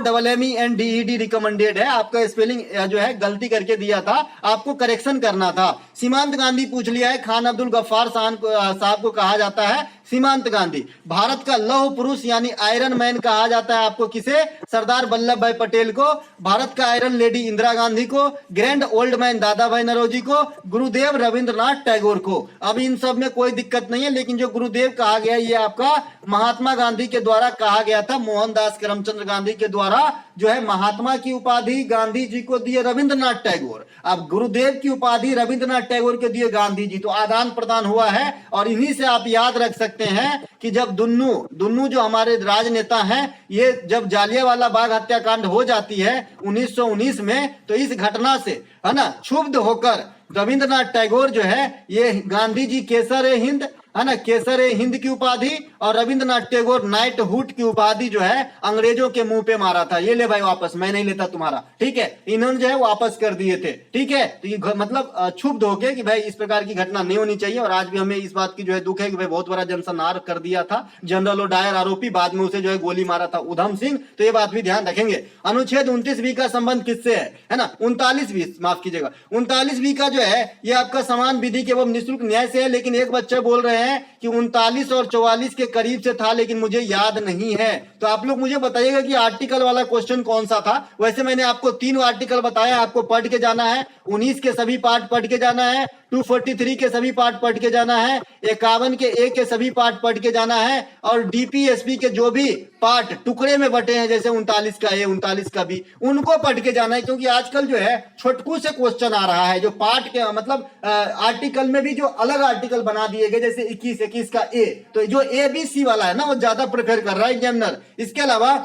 RECOMMENDED रिकमेंडेड है। आपका स्पेलिंग जो है गलती करके दिया था, आपको करेक्शन करना था। सीमांत गांधी पूछ लिया है, खान अब्दुल गफ्फार साहब को कहा जाता है सीमांत गांधी। भारत का लौह पुरुष यानी आयरन मैन कहा जाता है आपको किसे? सरदार वल्लभ भाई पटेल को। भारत का आयरन लेडी इंदिरा गांधी को। ग्रैंड ओल्ड मैन दादा भाई नौरोजी को। गुरुदेव रविंद्रनाथ टैगोर को। अब इन सब में कोई दिक्कत नहीं है, लेकिन जो गुरुदेव कहा गया ये आपका महात्मा गांधी के द्वारा कहा गया था। मोहनदास करमचंद गांधी के द्वारा जो है महात्मा की उपाधि गांधी जी को दिए रविंद्रनाथ टैगोर। अब गुरुदेव की उपाधि रविंद्रनाथ टैगोर के दिए गांधी जी। तो आदान प्रदान हुआ है। और इन्हीं से आप याद रख सकते हैं कि जब दुन्नू जो हमारे राजनेता हैं, ये जब जालियांवाला बाग हत्याकांड हो जाती है 1919 में, तो इस घटना से है ना क्षुब्ध होकर रविंद्रनाथ टैगोर जो है ये गांधी जी केसर हिंद, है ना, केसर हिंद की उपाधि और रविंद्रनाथ टैगोर नाइट हुड की उपाधि जो है अंग्रेजों के मुंह पे मारा था। ये ले भाई वापस, मैं नहीं लेता तुम्हारा, ठीक है। इन्होंने जो है वापस कर दिए थे, ठीक है। तो ये मतलब क्षुब्ध हो गए कि भाई इस प्रकार की घटना नहीं होनी चाहिए। और आज भी हमें इस बात की जो है दुख है कि भाई बहुत बड़ा जनसंहार कर दिया था जनरल ओडायर आरोपी, बाद में उसे जो है गोली मारा था उधम सिंह। तो ये बात भी ध्यान रखेंगे। अनुच्छेद 29B का संबंध किससे है ना? 39B, माफ कीजिएगा, 39B का जो है ये आपका समान विधि के एवं निःशुल्क न्याय से है। लेकिन एक बच्चे बोल रहे हैं कि 39 और 44 के करीब से था लेकिन मुझे याद नहीं है। तो आप लोग मुझे बताइएगा कि आर्टिकल वाला क्वेश्चन कौन सा था। वैसे मैंने आपको 3 आर्टिकल बताया, आपको पढ़ के जाना है। 19 के सभी पार्ट पढ़ के जाना है, 243 के सभी पार्ट पढ़ के जाना है, 51 के ए के सभी पार्ट पढ़ के जाना है। और DPSP के जो भी पार्ट टुकड़े में बटे हैं जैसे 39 का ए, 39 का बी, उनको पढ़ के जाना है। क्योंकि आजकल जो है छोटकू से क्वेश्चन आ रहा है, जो पार्ट के मतलब आर्टिकल में भी जो अलग आर्टिकल बना दिए गए, जैसे 21 का ए, तो जो ABC वाला है ना वो ज्यादा प्रेफर कर रहा है एग्जामिनर। इसके अलावा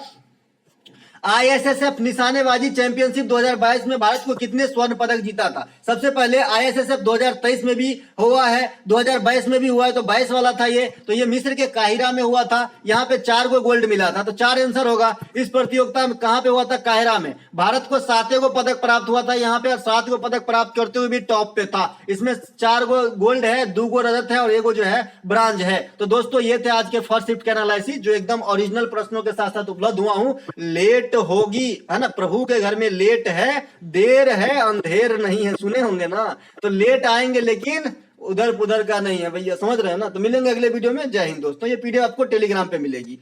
ISSF निशानेबाजी चैंपियनशिप 2022 में भारत को कितने स्वर्ण पदक जीता था? सबसे पहले ISSF 2023 में भी हुआ है, 2022 में भी हुआ है, तो 22 वाला था ये। तो ये मिस्र के काहिरा में हुआ था। यहाँ पे 4 गो गोल्ड मिला था, तो 4 आंसर होगा। इस प्रतियोगिता में कहाँ पे हुआ था? काहिरा में। भारत को 7 गो पदक प्राप्त हुआ था यहाँ पे, और 7 गो पदक प्राप्त करते हुए भी टॉप पे था। इसमें 4 गो गोल्ड है, 2 गो रजत है और 1 गो जो है ब्रांज है। तो दोस्तों ये थे आज के फर्स्ट शिफ्ट के एनालिसिस, जो एकदम ओरिजिनल प्रश्नों के साथ साथ उपलब्ध हुआ हूँ। लेट होगी, है ना, प्रभु के घर में लेट है, देर है अंधेर नहीं है, सुने होंगे ना। तो लेट आएंगे लेकिन उधर पुधर का नहीं है भैया, समझ रहे हैं ना। तो मिलेंगे अगले वीडियो में। जय हिंद दोस्तों। ये पीडीएफ आपको टेलीग्राम पे मिलेगी।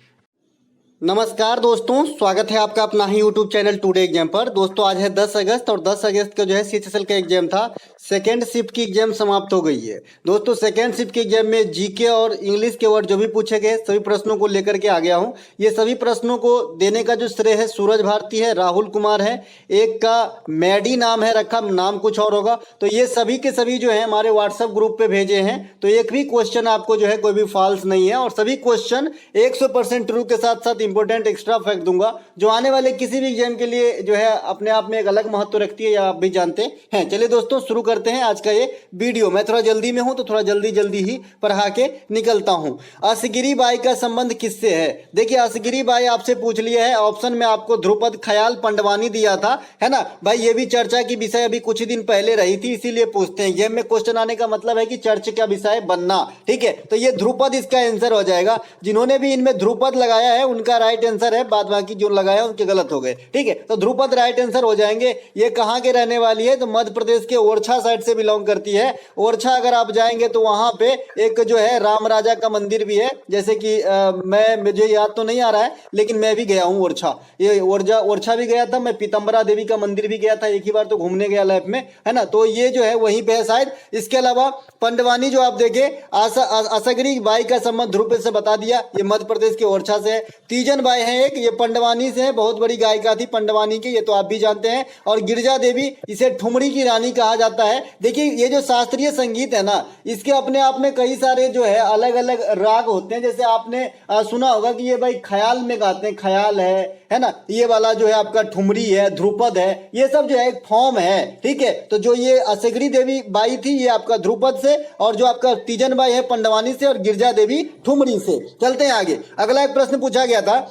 नमस्कार दोस्तों, स्वागत है आपका अपना ही यूट्यूब चैनल टुडे एग्जाम पर। दोस्तों आज है 10 अगस्त और 10 अगस्त का जो है CHSL का एग्जाम था। सेकेंड शिफ्ट की एग्जाम समाप्त हो गई है दोस्तों। सेकेंड शिफ्ट के एग्जाम में जीके और इंग्लिश के वर्ड जो भी पूछे गए सभी प्रश्नों को लेकर के आ गया हूं। ये सभी प्रश्नों को देने का जो श्रेय है सूरज भारती है, राहुल कुमार है, एक का मैडी नाम है रखा, नाम कुछ और होगा। तो ये सभी के सभी जो है हमारे व्हाट्सएप ग्रुप पे भेजे हैं। तो एक भी क्वेश्चन आपको जो है कोई भी फॉल्स नहीं है, और सभी क्वेश्चन 100% ट्रू के साथ साथ इंपोर्टेंट एक्स्ट्रा फैक्ट दूंगा, जो आने वाले किसी भी एग्जाम के लिए जो है अपने आप में एक अलग महत्व रखती है, या आप भी जानते हैं। चलिए दोस्तों शुरू करते हैं आज का ये वीडियो। मैं थोड़ा जल्दी में हूं तो थोड़ा जल्दी ही पढ़ा के निकलता हूं। असगिरी बाई का संबंध किससे है? देखिए असगिरी बाई आपसे पूछ लिया है। ऑप्शन में आपको ध्रुपद ख्याल पंडवानी दिया था, है ना भाई। ये भी चर्चा की विषय अभी कुछ ही दिन पहले रही थी, इसीलिए पूछते हैं। एग्जाम में क्वेश्चन आने का मतलब है कि चर्चा का विषय बनना, ठीक है। तो ये ध्रुपद इसका आंसर हो जाएगा। जिन्होंने भी इनमें ध्रुपद लगाया है उनका मेरा राइट आंसर है, बाद बाकी जो लगाया उनके गलत हो गए। ठीक है, तो ध्रुपद राइट आंसर हो जाएंगे। ये कहाँ के रहने वाली है, तो मध्य प्रदेश के ओरछा साइड से बिलोंग करती है। ओरछा अगर आप जाएंगे तो वहां पे एक जो है राम राजा का मंदिर भी है, जैसे कि मुझे याद तो नहीं आ रहा है, लेकिन मैं भी गया हूँ ओरछा। ये ओरछा भी गया था मैं, पीतम्बरा देवी का मंदिर भी गया था एक ही बार, तो घूमने गया लाइफ में, है ना। तो ये जो है वहीं पे है शायद। इसके अलावा पंडवानी जो आप देखे, असगरी बाई का संबंध ध्रुपद से बता दिया, ये मध्य प्रदेश के ओरछा से है। तीजन बाई है एक, ये पंडवानी से है, बहुत बड़ी गायिका थी पंडवानी की, ये तो आप भी जानते हैं। और गिरजा देवी, इसे ठुमरी की रानी कहा जाता है। देखिए ये जो शास्त्रीय संगीत है ना, इसके अपने आप में कई सारे जो है अलग अलग राग होते हैं। जैसे आपने सुना होगा कि ये भाई ख्याल में गाते हैं, ख्याल है ना, ये वाला जो है आपका ठुमरी है, ध्रुपद है, ये सब जो है एक फॉर्म है। ठीक है, तो जो ये असगरी देवी बाई थी ये आपका ध्रुपद से, और जो आपका तीजन बाई है पंडवानी से, और गिरजा देवी ठुमरी से। चलते हैं आगे। अगला एक प्रश्न पूछा गया था,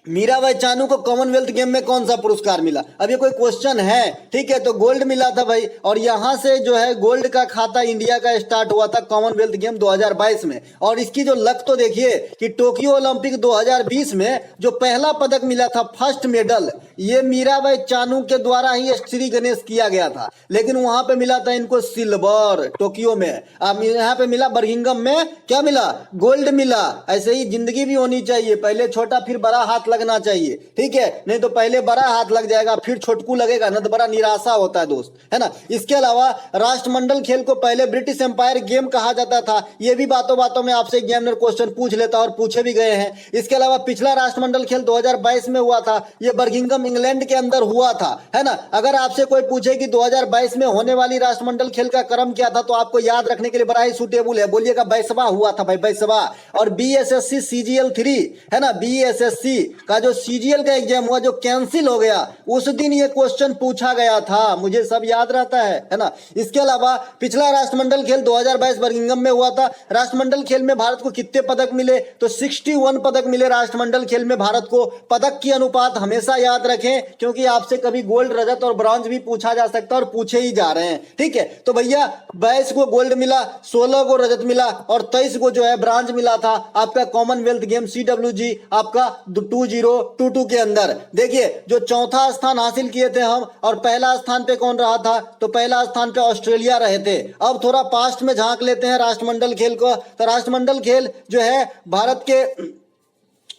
मीराबाई चानू को कॉमनवेल्थ गेम में कौन सा पुरस्कार मिला। अब ये कोई क्वेश्चन है, ठीक है, तो गोल्ड मिला था भाई, और यहां से जो है गोल्ड का खाता इंडिया का स्टार्ट हुआ था कॉमनवेल्थ गेम 2022 में। और इसकी जो लक तो देखिए कि टोक्यो ओलंपिक 2020 में जो पहला पदक मिला था, फर्स्ट मेडल, ये मीराबाई चानू के द्वारा ही श्री गणेश किया गया था, लेकिन वहां पे मिला था इनको सिल्वर टोक्यो में। अब यहाँ पे मिला बर्मिंघम में क्या मिला, गोल्ड मिला। ऐसे ही जिंदगी भी होनी चाहिए, पहले छोटा फिर बड़ा हाथ लगना चाहिए। ठीक है, नहीं तो पहले बड़ा हाथ लग जाएगा फिर छोटकू लगेगा ना, तो बड़ा निराशा होता है दोस्त, है ना। इसके अलावा राष्ट्रमंडल खेल को पहले ब्रिटिश एम्पायर गेम कहा जाता था, ये भी बातों बातों में आपसे एग्जामिनर क्वेश्चन पूछ लेता और पूछे भी गए हैं। इसके अलावा पिछला राष्ट्रमंडल खेल 2022 में हुआ था, ये बर्मिंघम इंग्लैंड के अंदर हुआ था, है ना। अगर आपसे कोई पूछे कि 2022 में होने वाली राष्ट्रमंडल खेल का क्रम क्या था, तो आपको याद रखने के लिए बड़ा ही सूटेबल है, बोलिएगा 22वां हुआ था भाई, 22वां। और BSSC CGL 3 है ना, BSSC का जो CGL का एग्जाम हुआ जो कैंसिल हो गया, उस दिन ये क्वेश्चन पूछा गया था, मुझे सब याद रहता है ना। इसके अलावा पिछला राष्ट्रमंडल खेल 2022 बर्मिंघम में हुआ था। राष्ट्रमंडल खेल में भारत को कितने पदक मिले, तो 61 पदक मिले राष्ट्रमंडल खेल में भारत को। पदक की अनुपात हमेशा याद रखें, क्योंकि आपसे कभी गोल्ड, रजत और ब्रॉन्ज भी पूछा जा सकता है और पूछे ही जा रहे हैं। ठीक है, तो भैया 22 को गोल्ड मिला, 16 को रजत मिला और 23 को जो है ब्रॉन्ज मिला था आपका कॉमनवेल्थ गेम CWG आपका 2022 के अंदर। देखिए जो चौथा स्थान हासिल किए थे हम, और पहला स्थान पे कौन रहा था, तो पहला स्थान पे ऑस्ट्रेलिया रहे थे। अब थोड़ा पास्ट में झांक लेते हैं राष्ट्रमंडल खेल को, तो राष्ट्रमंडल खेल जो है भारत के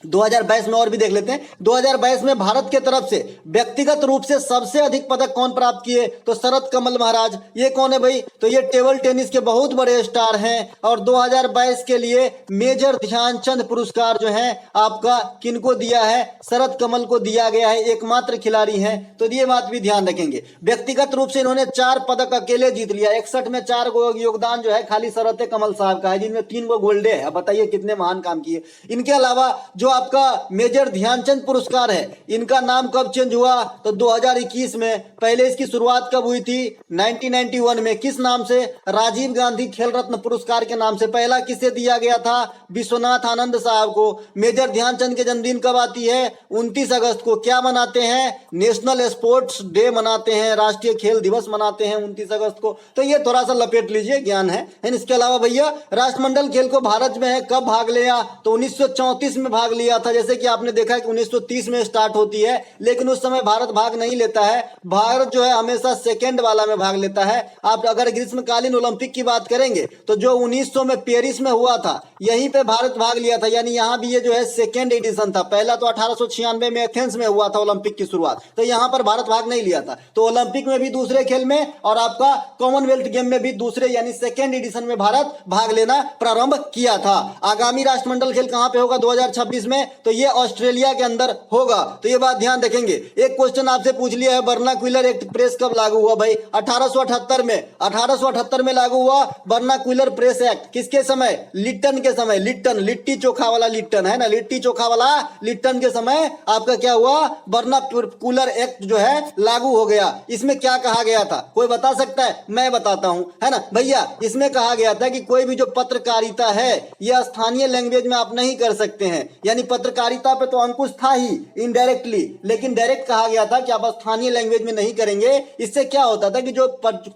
2022 में और भी देख लेते हैं। 2022 में भारत के तरफ से व्यक्तिगत रूप से सबसे अधिक पदक कौन प्राप्त किए, तो शरद कमल महाराज। ये कौन है भाई, तो ये टेबल टेनिस के बहुत बड़े स्टार हैं। और 2022 के लिए मेजर ध्यानचंद पुरस्कार जो है आपका किनको दिया है, शरद कमल को दिया गया है, एकमात्र खिलाड़ी हैं। तो ये बात भी ध्यान रखेंगे। व्यक्तिगत रूप से इन्होंने 4 पदक अकेले जीत लिया, 61 में 4 गो योगदान जो है खाली शरद कमल साहब का है, जिनमें 3 गो गोल्डे है। बताइए कितने महान काम किए। इनके अलावा जो आपका मेजर ध्यानचंद पुरस्कार है, इनका नाम कब चेंज हुआ, तो 2021 में। पहले इसकी शुरुआत कब हुई थी, 1991 में। किस नाम से, राजीव गांधी खेल रत्न पुरस्कार के नाम से। पहला किसे दिया गया था, विश्वनाथ आनंद साहब को। मेजर ध्यानचंद के जन्मदिन कब आती है, 29 अगस्त को। क्या मनाते हैं, नेशनल स्पोर्ट्स डे मनाते हैं, राष्ट्रीय खेल दिवस मनाते हैं 29 अगस्त को। तो ये थोड़ा सा लपेट लीजिए, ज्ञान है। इसके अलावा भैया राष्ट्रमंडल खेल को भारत में है कब भाग लिया, तो 1934 में भाग लिया था। जैसे कि आपने देखा कि 1930 में स्टार्ट होती है, लेकिन उस समय भारत भाग नहीं लेता है। भारत जो है हमेशा सेकेंड वाला में भाग लेता है। आप अगर ग्रीष्मकालीन ओलंपिक की बात करेंगे तो जो 1900 में पेरिस में हुआ था, यहीं पे भारत भाग लिया था, यानी यहाँ भी ये जो है सेकेंड एडिशन था। पहला तो 1896 में एथेंस में हुआ था ओलंपिक की शुरुआत, तो यहाँ पर भारत भाग नहीं लिया था। तो ओलंपिक में भी दूसरे खेल में और आपका कॉमनवेल्थ गेम में भी दूसरे यानी सेकेंड एडिशन में भारत भाग लेना प्रारंभ किया था। आगामी राष्ट्रमंडल खेल कहां पे होगा 2026 में, तो ये ऑस्ट्रेलिया के अंदर होगा। तो ये बात ध्यान रखेंगे। एक क्वेश्चन आपसे पूछ लिया है, वर्नाक्यूलर एक्ट प्रेस कब लागू हुआ भाई, 1878 में। 1878 में लागू हुआ वर्नाक्यूलर प्रेस एक्ट। किसके समय, लिट्टन के समय। लिट्टन, लिट्टी चोखा वाला लिट्टन है ना, लिट्टी चोखा वाला लिट्टन के समय आपका क्या हुआ, वर्नाक्यूलर एक्ट जो है लागू हो गया। इसमें क्या कहा गया था, कोई बता सकता है, मैं बताता हूं, है ना भैया। इसमें कहा गया था कि कोई भी जो पत्रकारिता है यह स्थानीय लैंग्वेज में आप नहीं कर सकते हैं, यानी यानी पत्रकारिता पे तो अंकुश था ही इनडायरेक्टली, लेकिन डायरेक्ट कहा गया था कि आप स्थानीय लैंग्वेज में नहीं करेंगे। इससे क्या होता था कि जो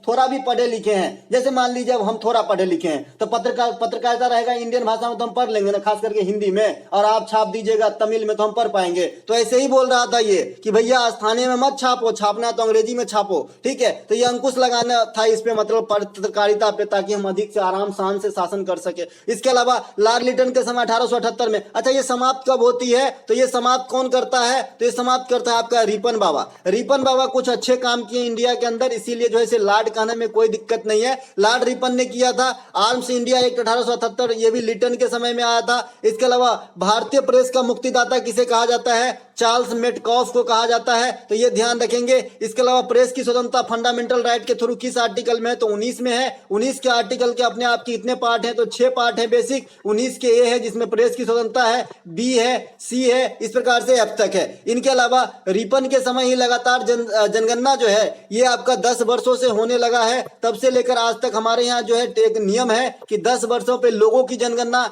थोड़ा भी पढ़े लिखे हैं, जैसे मान लीजिए अब हम थोड़ा पढ़े लिखे हैं तो पत्रकारिता रहेगा इंडियन भाषा में तो हम पढ़ लेंगे ना, खास करके हिंदी में, और आप छाप दीजिएगा तमिल में तो हम पढ़ पाएंगे। तो ऐसे ही बोल रहा था ये कि भैया स्थानीय में मत छापो, छापना तो अंग्रेजी में छापो, ठीक है। तो ये अंकुश लगाना था इस पे, मतलब पत्रकारिता पे, ताकि हम अधिक से आराम शान से शासन कर सके। इसके अलावा लॉर्ड लिटन के समय 1878 में, अच्छा ये समाप्त कब होती है, तो ये समाप्त कौन करता है, तो ये समाप्त करता है आपका रिपन बाबा। रिपन बाबा कुछ अच्छे काम किए इंडिया के अंदर, इसीलिए जो है इसे लॉर्ड कहने में कोई दिक्कत नहीं है। लॉर्ड रिपन ने किया था। आर्म्स इंडिया एक्ट 1878, ये भी लिटन के समय में आया था। इसके अलावा भारतीय प्रेस का मुक्तिदाता किसे कहा जाता है, चार्ल्स मेटकॉफ को कहा जाता है, तो ये ध्यान रखेंगे। इसके अलावा प्रेस की स्वतंत्रता फंडामेंटल राइट के थ्रू किस आर्टिकल में है, तो 19 में है। 19 के आर्टिकल के अपने आप कितने पार्ट हैं, तो 6 पार्ट है बेसिक। 19 के ए है जिसमें प्रेस की स्वतंत्रता है, बी है, सी है, इस प्रकार से अब तक है। इनके अलावा रिपन के समय ही लगातार जनगणना जो है ये आपका 10 वर्षों से होने लगा है। तब से लेकर आज तक हमारे यहाँ जो है एक नियम है कि 10 वर्षों पे लोगों की जनगणना,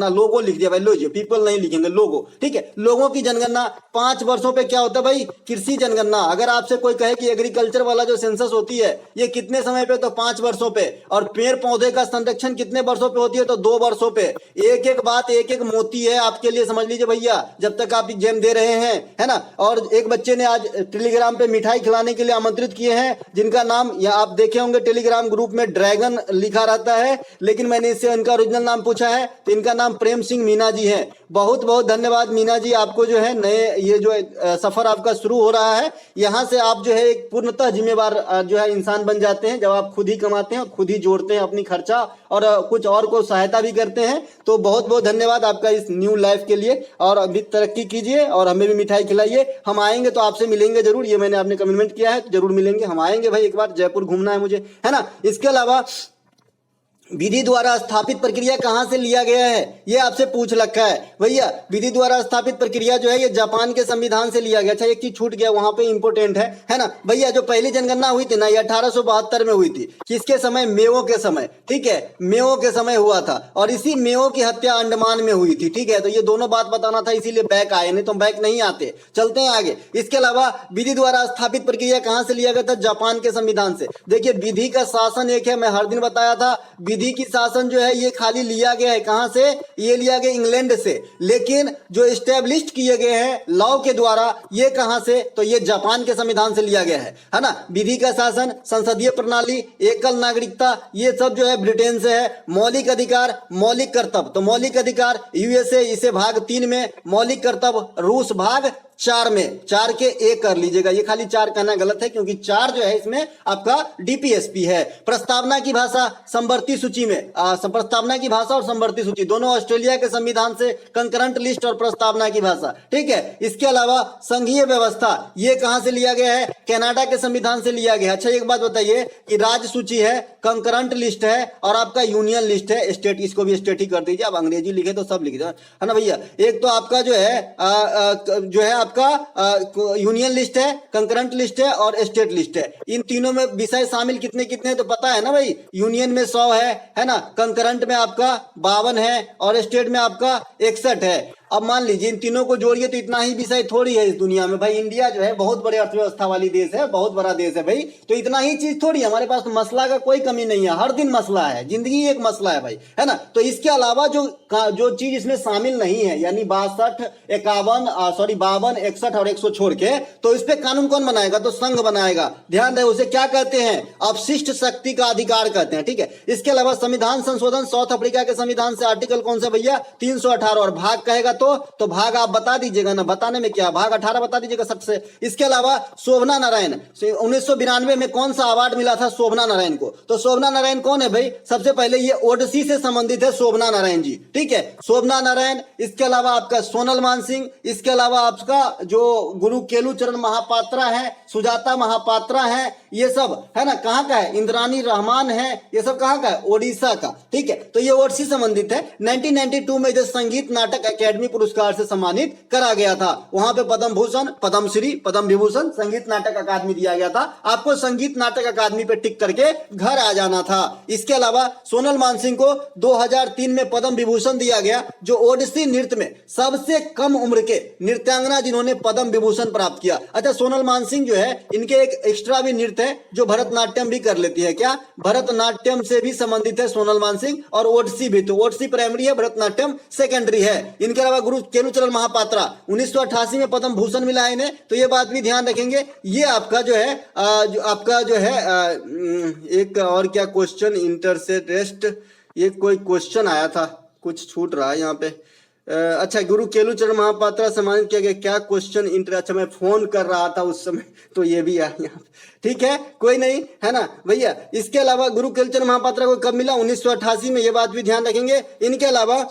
लोगो लिख दिया भाई, लो जी पीपल नहीं लिखेंगे, लोगो, ठीक है। लोगों की जनगणना 5 वर्षों पे क्या होता है भाई, कृषि जनगणना। अगर आपसे कोई कहे कि एग्रीकल्चर वाला जो सेंसस होती है ये कितने समय पे, तो 5 वर्षों पे। और पेड़ पौधे का संरक्षण कितने वर्षों पे होती है, तो 2 वर्षों पे। एक एक बात एक एक मोती है आपके लिए, समझ लीजिए भैया, जब तक आप एग्जाम दे रहे हैं, है ना। और एक बच्चे ने आज टेलीग्राम पे मिठाई खिलाने के लिए आमंत्रित किए हैं, जिनका नाम या आप देखे होंगे टेलीग्राम ग्रुप में ड्रैगन लिखा रहता है, लेकिन मैंने इससे इनका ओरिजिनल नाम पूछा है तो इनका नाम प्रेम सिंह मीना जी है। बहुत बहुत धन्यवाद मीना जी, आपको जो है नए ये जो सफर आपका शुरू हो रहा है, यहाँ से आप जो है एक पूर्णतः जिम्मेवार जो है इंसान बन जाते हैं, जब आप खुद ही कमाते हैं, खुद ही जोड़ते हैं अपनी खर्चा और कुछ और को सहायता भी करते हैं। तो बहुत बहुत धन्यवाद आपका इस न्यू लाइफ के लिए, और अभी तरक्की कीजिए और हमें भी मिठाई खिलाइए। हम आएंगे तो आपसे मिलेंगे जरूर, ये मैंने आपने कमिटमेंट किया है, तो जरूर मिलेंगे। हम आएंगे भाई, एक बार जयपुर घूमना है मुझे, है ना। इसके अलावा विधि द्वारा स्थापित प्रक्रिया कहां से लिया गया है, ये आपसे पूछ रखा है भैया। विधि द्वारा स्थापित प्रक्रिया जो है ये जापान के संविधान से लिया गया। अच्छा एक चीज छूट गया, वहां पे इंपोर्टेंट है ना भैया। जो पहली जनगणना हुई थी ना, ये 1872 में हुई थी। किसके समय, मेओ के समय, ठीक है, मेओ के समय हुआ था। और इसी मेओ की हत्या अंडमान में हुई थी, ठीक है। तो ये दोनों बात बताना था, इसीलिए बैक आए, नहीं तो बैक नहीं आते। चलते हैं आगे। इसके अलावा विधि द्वारा स्थापित प्रक्रिया कहां से लिया गया था, जापान के संविधान से। देखिए विधि का शासन एक है, मैं हर दिन बताया था, विधि की शासन जो है ये खाली लिया गया है कहां से, ये लिया गया इंग्लैंड से। लेकिन जो एस्टेब्लिश किए गए हैं लॉ के द्वारा, ये कहां से, तो ये जापान के संविधान से लिया गया है ना। विधि का शासन, संसदीय प्रणाली, एकल नागरिकता, ये सब जो है ब्रिटेन से है। मौलिक अधिकार, मौलिक कर्तव्य, तो मौलिक अधिकार यूएसए, इसे भाग 3 में। मौलिक कर्तव्य रूस भाग 4 में। 4 के एक कर लीजिएगा, ये खाली 4 कहना गलत है, क्योंकि 4 जो है इसमें आपका डीपीएसपी है। प्रस्तावना की भाषा संवर्ती सूची में, प्रस्तावना की भाषा और संवर्ती सूची दोनों ऑस्ट्रेलिया के संविधान से, कंकरेंट लिस्ट और प्रस्तावना की भाषा, ठीक है। इसके अलावा संघीय व्यवस्था, ये कहां से लिया गया है, कनाडा के संविधान से लिया गया। अच्छा एक बात बताइए कि राज्य सूची है, कंकरेंट लिस्ट है और आपका यूनियन लिस्ट है, स्टेट, इसको भी स्टेट ही कर दीजिए। आप अंग्रेजी लिखे तो सब लिख दो, है ना भैया। एक तो आपका जो है आपका यूनियन लिस्ट है, कंकरेंट लिस्ट है और स्टेट लिस्ट है। इन तीनों में विषय शामिल कितने कितने तो पता है ना भाई। यूनियन में 100 है ना, कंकरेंट में आपका 52 है और स्टेट में आपका 61 है। अब मान लीजिए इन तीनों को जोड़िए तो इतना ही विषय थोड़ी है इस दुनिया में भाई। इंडिया जो है बहुत बड़े अर्थव्यवस्था वाली देश है, बहुत बड़ा देश है भाई, तो इतना ही चीज थोड़ी है हमारे पास। तो मसला का कोई कमी नहीं है, हर दिन मसला है, जिंदगी एक मसला है भाई, है ना। तो इसके अलावा जो चीज इसमें शामिल नहीं है, यानी 62, 51, 61 और 100 छोड़ के, तो इस पे कानून कौन बनाएगा, तो संघ बनाएगा। ध्यान रहे, उसे क्या कहते हैं, अपशिष्ट शक्ति का अधिकार कहते हैं, ठीक है। इसके अलावा संविधान संशोधन, साउथ अफ्रीका के संविधान से आर्टिकल कौन सा भैया, 318। और भाग कहेगा तो भाग आप बता दीजिएगा ना, बताने में क्या, भाग 18 बता दीजिएगा सट से। इसके अलावा शोभना नारायण, 1992 में कौन सा अवार्ड मिला था शोभना नारायण को, तो शोभना नारायण कौन है भाई, सबसे पहले ये ओडिसी से संबंधित है शोभना नारायण जी, ठीक है, शोभना नारायण। इसके अलावा आपका सोनल मानसिंह, इसके अलावा आपका जो गुरु केलुचरण महापात्रा है, सुजाता महापात्रा है, ये सब है ना, कहाँ का है, इंद्रानी रहमान है, ये सब कहाँ का है, ओडिशा का, ठीक है। तो ये ओडिसी संबंधित है। 1992 में जो संगीत नाटक अकेडमी पद्मी पुरस्कार से सम्मानित करा गया था। वहां पे पद्म भूषण, पद्मश्री, पद्म विभूषण, संगीत नाटक अकादमी दिया गया था। आपको संगीत नाटक अकादमी पे टिक करके घर आ जाना था। इसके अलावा सोनल मानसिंह को 2003 में पद्म विभूषण दिया गया, जो ओडिसी नृत्य में सबसे कम उम्र के नृत्यांगना जिन्होंने पद्म विभूषण प्राप्त किया। अच्छा, सोनल मानसिंह जो है, इनके एक एक्स्ट्रा भी नृत्य है जो भरतनाट्यम भी कर लेती है। क्या? भरतनाट्यम से भी संबंधित है सोनल मानसिंह, और ओडिसी भी। तो ओडिसी प्राइमरी है, भरतनाट्यम सेकेंडरी है। इनके अलावा गुरु केलुचरण महापात्रा 1988 में पद्म भूषण मिला है इन्हें, तो ये बात भी ध्यान रखेंगे। ये आपका जो है एक और क्या क्वेश्चन इंटरसेट, ये कोई क्वेश्चन आया था, कुछ छूट रहा है यहाँ पे। अच्छा, गुरु केलुचरण महापात्रा सम्मानित किया गया, क्या क्वेश्चन इंटर, अच्छा मैं फोन कर रहा था उस समय, तो ये भी आया यहाँ पे। ठीक है, कोई नहीं, है ना भैया। इसके अलावा गुरु केलुचरण महापात्रा को कब मिला? 1988 में, ये बात भी ध्यान रखेंगे। इनके अलावा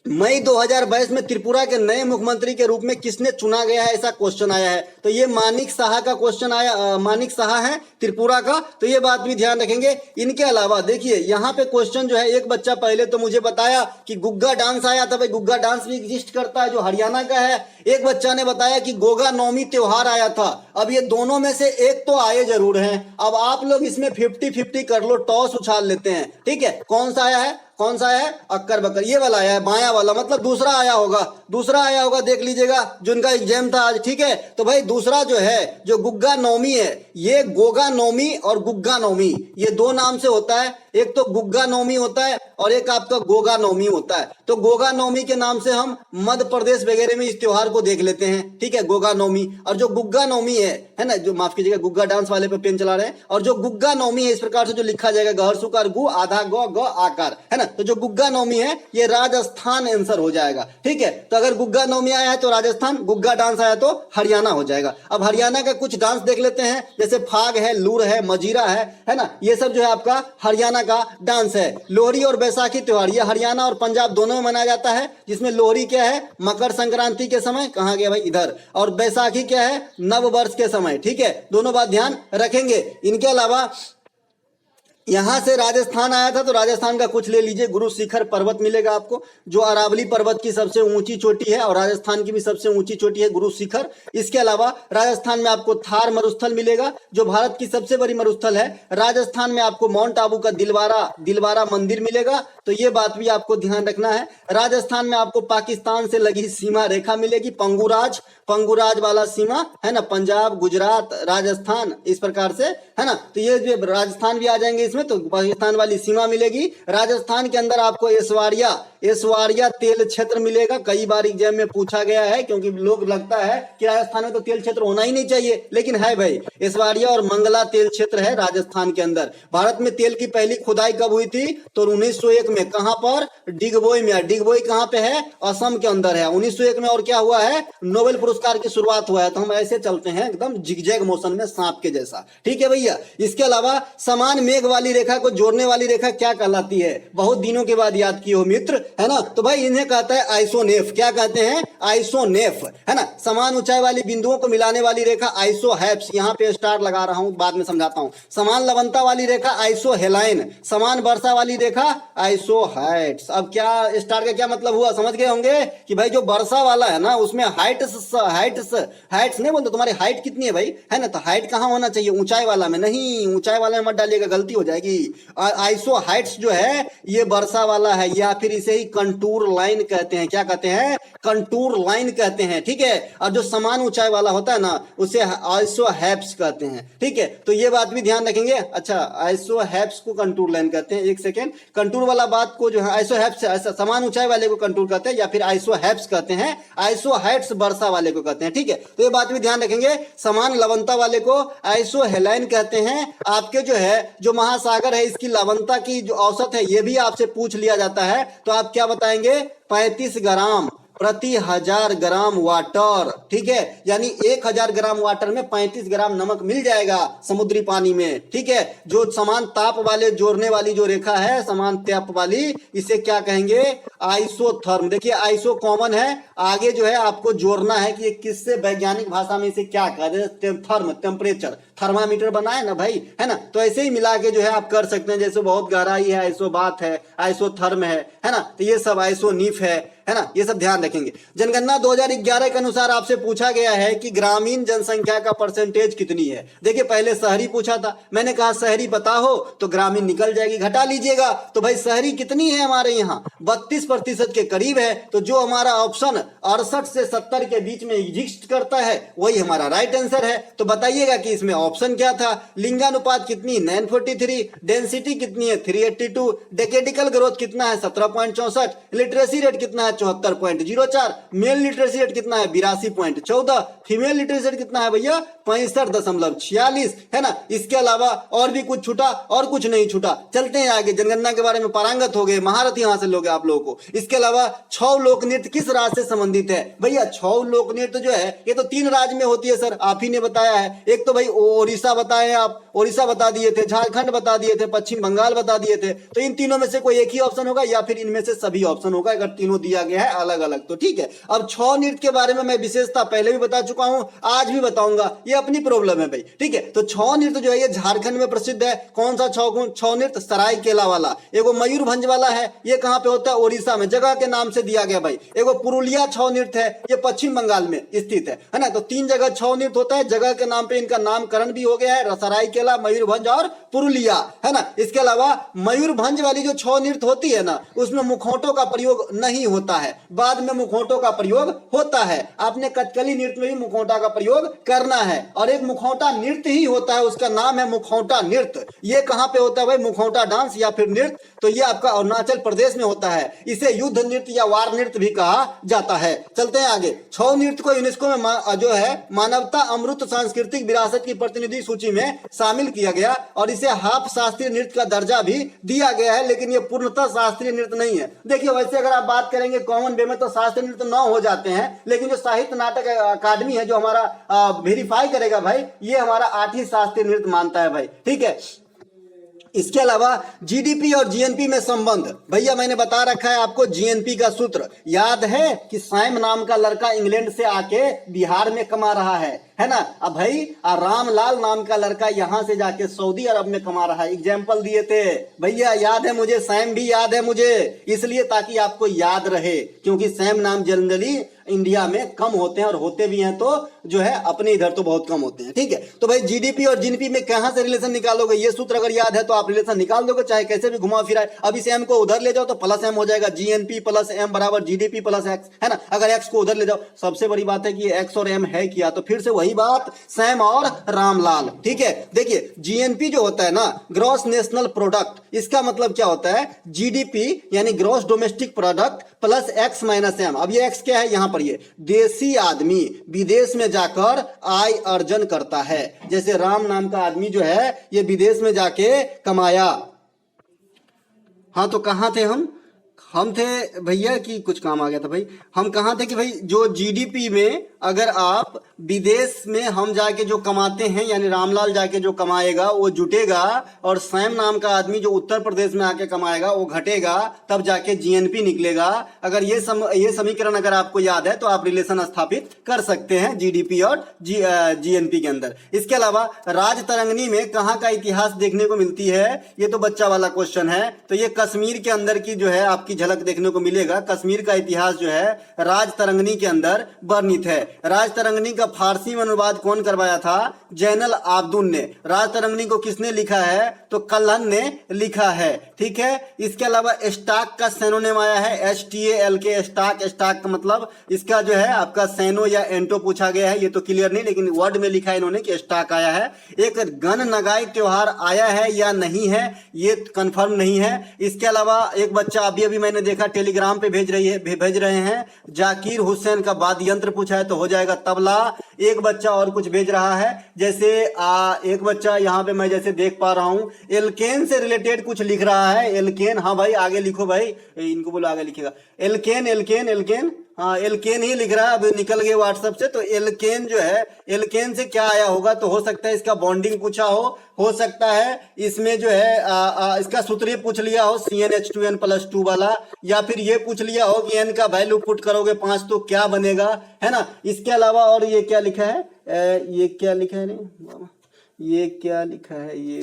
मई 2022 में त्रिपुरा के नए मुख्यमंत्री के रूप में किसने चुना गया है, ऐसा क्वेश्चन आया है। तो ये मानिक साहा का क्वेश्चन आया, मानिक साहा है त्रिपुरा का, तो ये बात भी ध्यान रखेंगे। इनके अलावा देखिए यहाँ पे क्वेश्चन जो है, एक बच्चा पहले तो मुझे बताया कि गुग्गा डांस आया था। भाई गुग्गा डांस भी एग्जिस्ट करता है, जो हरियाणा का है। एक बच्चा ने बताया कि गोगा नौमी त्योहार आया था। अब ये दोनों में से एक तो आए जरूर हैं। अब आप लोग इसमें 50-50 कर लो, टॉस उछाल लेते हैं। ठीक है, कौन सा आया है, कौन सा है? अक्कर बकर, ये वाला आया है, बाया वाला, मतलब दूसरा आया होगा, दूसरा आया होगा, देख लीजिएगा, जिनका एग्जाम था आज। ठीक है, तो भाई दूसरा जो है, जो गुग्गा नौमी है, ये गोगा नौमी और गुग्गा नौमी, ये दो नाम से होता है। एक तो गुग्गा नौमी होता है और एक आपका गोगा नौमी होता है। तो गोगा नौमी के नाम से हम मध्य प्रदेश वगैरह में इस त्योहार को देख लेते हैं। ठीक है, गोगा नौमी। और जो गुग्गा नौमी है ना, जो माफ कीजिएगा, गुग्गा डांस वाले पे पेन चला रहे हैं, और जो गुग्गा नौमी है, इस प्रकार से जो लिखा जाएगा, गहर सुकार गु आधा ग आकार, है ना। तो जो गुग्गा नौमी है, ये राजस्थान आंसर हो जाएगा। ठीक है, तो अगर गुग्गा नौमी आया है तो राजस्थान, गुग्गा डांस आया तो हरियाणा हो जाएगा। अब हरियाणा का कुछ डांस देख लेते हैं, जैसे फाग है, लूर है, मजीरा है ना, ये सब जो है आपका हरियाणा का डांस है। लोहड़ी और बैसाखी त्योहार ये हरियाणा और पंजाब दोनों में मनाया जाता है, जिसमें लोहड़ी क्या है, मकर संक्रांति के समय, कहाँ गया भाई, इधर, और बैसाखी क्या है, नव वर्ष के समय। ठीक है, दोनों बात ध्यान रखेंगे। इनके अलावा यहां से राजस्थान आया था, तो राजस्थान का कुछ ले लीजिए। गुरु शिखर पर्वत मिलेगा आपको, जो अरावली पर्वत की सबसे ऊंची चोटी है, और राजस्थान की भी सबसे ऊंची चोटी है गुरु शिखर। इसके अलावा राजस्थान में आपको थार मरुस्थल मिलेगा, जो भारत की सबसे बड़ी मरुस्थल है। राजस्थान में आपको माउंट आबू का दिलवारा मंदिर मिलेगा, तो ये बात भी आपको ध्यान रखना है। राजस्थान में आपको पाकिस्तान से लगी सीमा रेखा मिलेगी, पंगुराज वाला सीमा, है ना, पंजाब, गुजरात, राजस्थान, इस प्रकार से, है ना। तो ये जो राजस्थान भी आ जाएंगे इसमें, तो पाकिस्तान वाली सीमा मिलेगी। राजस्थान के अंदर आपको एसवारिया तेल क्षेत्र मिलेगा। कई बार एग्जाम में पूछा गया है, क्योंकि लोग लगता है कि राजस्थान में तो तेल क्षेत्र होना ही नहीं चाहिए, लेकिन है भाई, एसवारिया और मंगला तेल क्षेत्र है राजस्थान के अंदर। भारत में तेल की पहली खुदाई कब हुई थी? तो 1901 में। कहां पर? डिगबोई में। डिगबोई कहां पे है? असम के अंदर है, 1901 में। और क्या हुआ है? नोबेल पुरस्कार की शुरुआत हुआ है। तो हम ऐसे चलते हैं एकदम जिगजैग मोशन में, सांप के जैसा। ठीक है भैया। इसके अलावा समान मेघ वाली रेखा को जोड़ने वाली रेखा क्या कहलाती है? बहुत दिनों के बाद याद की हो मित्र, है ना। तो भाई इन्हें कहता है आइसोनेफ। क्या कहते हैं? आइसोनेफ, है ना। समान ऊंचाई वाली बिंदुओं को मिलाने वाली रेखा आइसोहेप्स, यहां पे स्टार लगा रहा हूं, बाद में समझाता हूं। समान लवणता वाली रेखा आइसोहेलाइन, समान वर्षा वाली रेखा आइसोहाइट्स। अब क्या स्टार का क्या मतलब हुआ, समझ गए होंगे कि भाई जो वर्षा वाला है ना, उसमें हाइट्स नहीं बोलते, तुम्हारी हाइट कितनी है भाई, है ना। तो हाइट कहां होना चाहिए? ऊंचाई वाला में नहीं, ऊंचाई वाला में मत डालिएगा, गलती हो जाएगी। आइसो हाइट्स जो है ये वर्षा वाला है, या फिर इसे ही कंटूर लाइन कहते हैं। क्या कहते हैं? कंटूर लाइन कहते हैं। ठीक है। और जो समान ऊंचाई वाला होता है ना, उसे आइसोहेप्स कहते हैं। ठीक है, तो ये बात भी ध्यान रखेंगे। अच्छा, आइसोहेप्स को कंटूर लाइन कहते हैं। एक सेकेंड, कंटूर वाला बात को जो है आइसोहेप्स, समान ऊंचाई वाले को कंटूर कहते हैं, या फिर आइसोहेप्स कहते हैं। आइसोहाइट्स वर्षा वाले को कहते हैं। ठीक है, तो ये बात भी ध्यान रखेंगे। समान लवणता वाले को आइसोहेलाइन कहते हैं। आपके जो है, जो महासागर है, इसकी लवणता की जो औसत है, ये भी आपसे पूछ लिया जाता है, तो आप क्या बताएंगे? 35 ग्राम प्रति 1000 ग्राम वाटर। ठीक है, यानी 1000 ग्राम वाटर में 35 ग्राम नमक मिल जाएगा समुद्री पानी में। ठीक है, जो समान ताप वाले जोड़ने वाली जो रेखा है, समान ताप वाली, इसे क्या कहेंगे? आइसोथर्म। देखिए आइसो कॉमन है, आगे जो है आपको जोड़ना है कि ये किससे, वैज्ञानिक भाषा में इसे क्या कहते हैं? थर्म, टेम्परेचर, थर्मामीटर बनाए ना भाई, है ना। तो ऐसे ही मिला के जो है आप कर सकते हैं। जैसे बहुत गहराई है, आइसोबाथ है, आइसोथर्म है ना। तो ये सब आइसोनीफ है है ना, ये सब ध्यान रखेंगे। जनगणना 2011 के अनुसार आपसे पूछा गया है कि ग्रामीण जनसंख्या का परसेंटेज कितनी है। देखिए पहले शहरी पूछा था, मैंने कहा शहरी पता हो तो ग्रामीण निकल जाएगी, घटा लीजिएगा। तो भाई शहरी कितनी है हमारे यहाँ 32% के करीब है। तो जो हमारा ऑप्शन 68 से 70 के बीच में एग्जिस्ट करता है वही हमारा राइट आंसर है। तो बताइएगा कि इसमें ऑप्शन क्या था। लिंगानुपात कितनी 943, डेंसिटी कितनी है 382, डेकेडिकल ग्रोथ कितना है 17.64, लिटरेसी रेट कितना है 74.04, मेल लिटरेसी रेट कितना है 82.14, फीमेल लिटरेसी रेट कितना है भैया 65.46, है ना। इसके अलावा और भी कुछ छूटा और कुछ नहीं छूटा। चलते हैं आगे, जनगणना के बारे में पारंगत हो गए, महारथी हासिल हो गए आप लोगों को। इसके अलावा छौ लोक नृत्य किस राज्य से संबंधित है भैया। छौ लोक नृत्य जो है ये तो 3 राज्य में होती है सर, आप ही ने बताया है। एक तो भाई ओडिशा बताए आप, ओडिशा बता दिए थे, झारखंड बता दिए थे, पश्चिम बंगाल बता दिए थे। तो इन तीनों में से कोई एक ही ऑप्शन होगा या फिर इनमें से सभी ऑप्शन होगा, अगर तीनों दिया गया है अलग अलग तो ठीक है। अब छौ नृत्य के बारे में मैं विशेषता पहले भी बता चुका हूं, आज भी बताऊंगा, ये अपनी प्रॉब्लम है भाई, ठीक है। तो छौ नृत्य जो है ये झारखंड में प्रसिद्ध है। कौन सा छौ नृत्य, सरायकेला वाला। एगो मयूरभंज वाला है, ये कहां पे होता है, ओडिशा में, जगह के नाम से दिया गया भाई। एगो पुरुलिया छौ नृत्य है, ये पश्चिम बंगाल में स्थित है ना। तो 3 जगह छौ नृत्य होता है, जगह के नाम पे इनका नामकरण भी हो गया है, सरायकेला, मयूरभंज और पुरुलिया, है ना। इसके अलावा मयूरभंज वाली जो छौ नृत्य होती है ना उसमें मुखौटों का प्रयोग नहीं होता है, बाद में मुखौटों का प्रयोग होता है। आपने कथकली नृत्य में भी मुखौटा का प्रयोग करना है, और एक मुखौटा नृत्य ही होता है, उसका नाम है मुखौटा नृत्य। ये कहां पे होता है भाई, मुखौटा डांस या फिर नृत्य, तो ये आपका अरुणाचल प्रदेश में होता है। इसे युद्ध नृत्य या वार नृत्य भी कहा जाता है। चलते हैं आगे। छौ नृत्य को यूनेस्को में जो है मानवता अमृत सांस्कृतिक विरासत की प्रतिनिधि सूची में शामिल किया गया, और इसे हाफ शास्त्रीय नृत्य का दर्जा भी दिया गया है, लेकिन ये पूर्णतः शास्त्रीय नृत्य नहीं है। देखिए वैसे अगर आप बात करेंगे कॉमन वे में तो शास्त्रीय नृत्य 9 हो जाते हैं, लेकिन जो साहित्य नाटक अकादमी है जो हमारा वेरीफाई करेगा भाई, ये हमारा 8 शास्त्रीय नृत्य मानता है भाई, ठीक है। इसके अलावा जीडीपी और जीएनपी में संबंध, भैया मैंने बता रखा है आपको जीएनपी का सूत्र याद है कि सैम नाम का लड़का इंग्लैंड से आके बिहार में कमा रहा है ना। अब भाई रामलाल नाम का लड़का यहां से जाके सऊदी अरब में कमा रहा है। एग्जाम्पल दिए थे भैया, याद है मुझे, सैम भी याद है मुझे, इसलिए ताकि आपको याद रहे, क्योंकि सैम नाम जनरली इंडिया में कम होते हैं, और होते भी हैं तो जो है अपने इधर तो बहुत कम होते हैं, ठीक है। तो भाई जीडीपी और जीएनपी में कहां से रिलेशन निकालोगे, ये सूत्र अगर याद है तो आप रिलेशन निकाल दोगे, चाहे कैसे भी घुमा फिराए। अब इस एम को उधर ले जाओ तो प्लस एम हो जाएगा, जीएनपी प्लस एम बराबर जीडीपी प्लस एक्स, है ना। अगर एक्स को उधर ले जाओ, सबसे बड़ी बात है कि एक्स और एम है किया, तो फिर से वही बात, सैम और रामलाल, ठीक है। देखिए जीएनपी जो होता है ना, ग्रॉस नेशनल प्रोडक्ट, इसका मतलब क्या होता है, जीडीपी यानी gross domestic product plus X minus M. अब ये एक्स क्या है, यहां पर ये देसी आदमी विदेश में जाकर आय अर्जन करता है। जैसे राम नाम का आदमी जो है ये विदेश में जाके कमाया। हाँ तो कहां थे हम थे भैया कि कुछ काम आ गया था भाई। हम कहां थे कि भाई जो जीडीपी में अगर आप विदेश में हम जाके जो कमाते हैं, यानी रामलाल जाके जो कमाएगा वो जुटेगा, और सैम नाम का आदमी जो उत्तर प्रदेश में आके कमाएगा वो घटेगा, तब जाके जीएनपी निकलेगा। अगर ये समीकरण अगर आपको याद है तो आप रिलेशन स्थापित कर सकते हैं जीडीपी और जीएनपी के अंदर। इसके अलावा राजतरंगिणी में कहाँ का इतिहास देखने को मिलती है, ये तो बच्चा वाला क्वेश्चन है। तो ये कश्मीर के अंदर की जो है आपकी झलक देखने को मिलेगा। कश्मीर का इतिहास जो है राजतरंगिणी के अंदर वर्णित है। राजतरंगिणी का फारसी में अनुवाद कौन करवाया था, जैनल आब्दुन ने। राजतरंगिणी को किसने लिखा है, तो कल्हन ने लिखा है, ठीक है। इसके अलावा स्टाक का सैनोनिम आया है, STALK, स्टाक। स्टाक का मतलब इसका जो है आपका सैनो या एंटो पूछा गया है, ये तो क्लियर नहीं, लेकिन वर्ड में लिखा है इन्होंने कि स्टाक आया है। एक गण नगाई त्योहार आया है या नहीं है, ये कंफर्म नहीं है। इसके अलावा एक बच्चा अभी मैंने देखा टेलीग्राम पे भेज रहे हैं, जाकिर हुसैन का वाद्य यंत्र पूछा है, तो हो जाएगा तबला। एक बच्चा और कुछ भेज रहा है, जैसे एक बच्चा यहाँ पे मैं जैसे देख पा रहा हूँ एल्केन से रिलेटेड कुछ लिख रहा है। एल्केन, हाँ भाई आगे लिखो भाई, इनको बोलो आगे लिखेगा। एल्केन हाँ एल्केन ही लिख रहा है, अब निकल गए व्हाट्सएप से। तो एल्केन जो है, एल्केन से क्या आया होगा, तो हो सकता है इसका बॉन्डिंग पूछा हो सकता है इसमें जो है इसका सूत्र पूछ लिया हो CnH2n+2 वाला, या फिर ये पूछ लिया हो कि n का वैल्यू पुट करोगे 5 तो क्या बनेगा, है ना। इसके अलावा और ये क्या लिखा है, ये क्या लिखा है, ये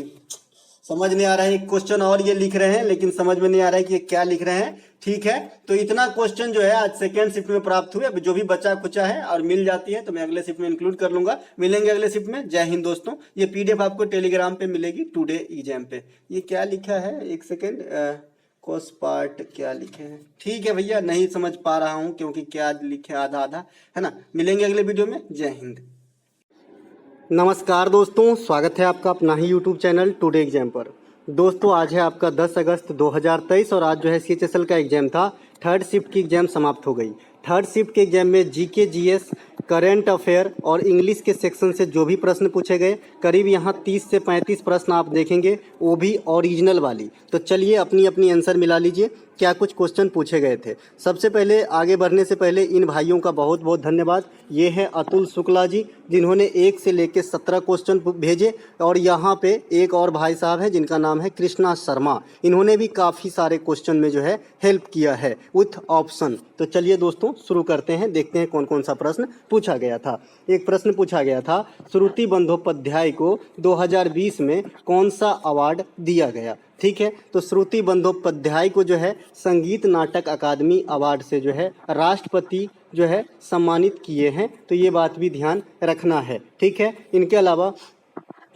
समझ नहीं आ रहा है, क्वेश्चन और ये लिख रहे हैं लेकिन समझ में नहीं आ रहा है कि ये क्या लिख रहे हैं। ठीक है, तो इतना क्वेश्चन जो है आज सेकेंड शिफ्ट में प्राप्त हुए। अब जो भी बचा कुचा है और मिल जाती है तो मैं अगले शिफ्ट में इंक्लूड कर लूंगा। मिलेंगे अगले शिफ्ट में। जय हिंद दोस्तों। ये पीडीएफ आपको टेलीग्राम पे मिलेगी टुडे एग्जाम पे। ये क्या लिखा है, एक सेकेंड, कोर्स पार्ट क्या लिखे हैं। ठीक है भैया, नहीं समझ पा रहा हूँ क्योंकि क्या लिखे आधा आधा है ना। मिलेंगे अगले वीडियो में। जय हिंद। नमस्कार दोस्तों, स्वागत है आपका अपना ही यूट्यूब चैनल टुडे एग्जाम पर। दोस्तों आज है आपका 10 अगस्त 2023 और आज जो है CHSL का एग्जाम था। थर्ड शिफ्ट की एग्जाम समाप्त हो गई। थर्ड शिफ्ट के एग्जाम में जीके, जीएस, करंट अफेयर और इंग्लिश के सेक्शन से जो भी प्रश्न पूछे गए, करीब यहाँ 30 से 35 प्रश्न आप देखेंगे, वो भी ओरिजिनल वाली। तो चलिए अपनी अपनी आंसर मिला लीजिए क्या कुछ क्वेश्चन पूछे गए थे। सबसे पहले आगे बढ़ने से पहले इन भाइयों का बहुत बहुत धन्यवाद। ये है अतुल शुक्ला जी, जिन्होंने 1 से लेकर 17 क्वेश्चन भेजे। और यहाँ पे एक और भाई साहब हैं जिनका नाम है कृष्णा शर्मा, इन्होंने भी काफ़ी सारे क्वेश्चन में जो है हेल्प किया है विथ ऑप्शन। तो चलिए दोस्तों शुरू करते हैं, देखते हैं कौन कौन सा प्रश्न पूछा गया था। एक प्रश्न पूछा गया था, श्रुति बंदोपाध्याय को 2020 में कौन सा अवार्ड दिया गया। ठीक है, तो श्रुति बंदोपाध्याय को जो है संगीत नाटक अकादमी अवार्ड से जो है राष्ट्रपति जो है सम्मानित किए हैं। तो ये बात भी ध्यान रखना है। ठीक है, इनके अलावा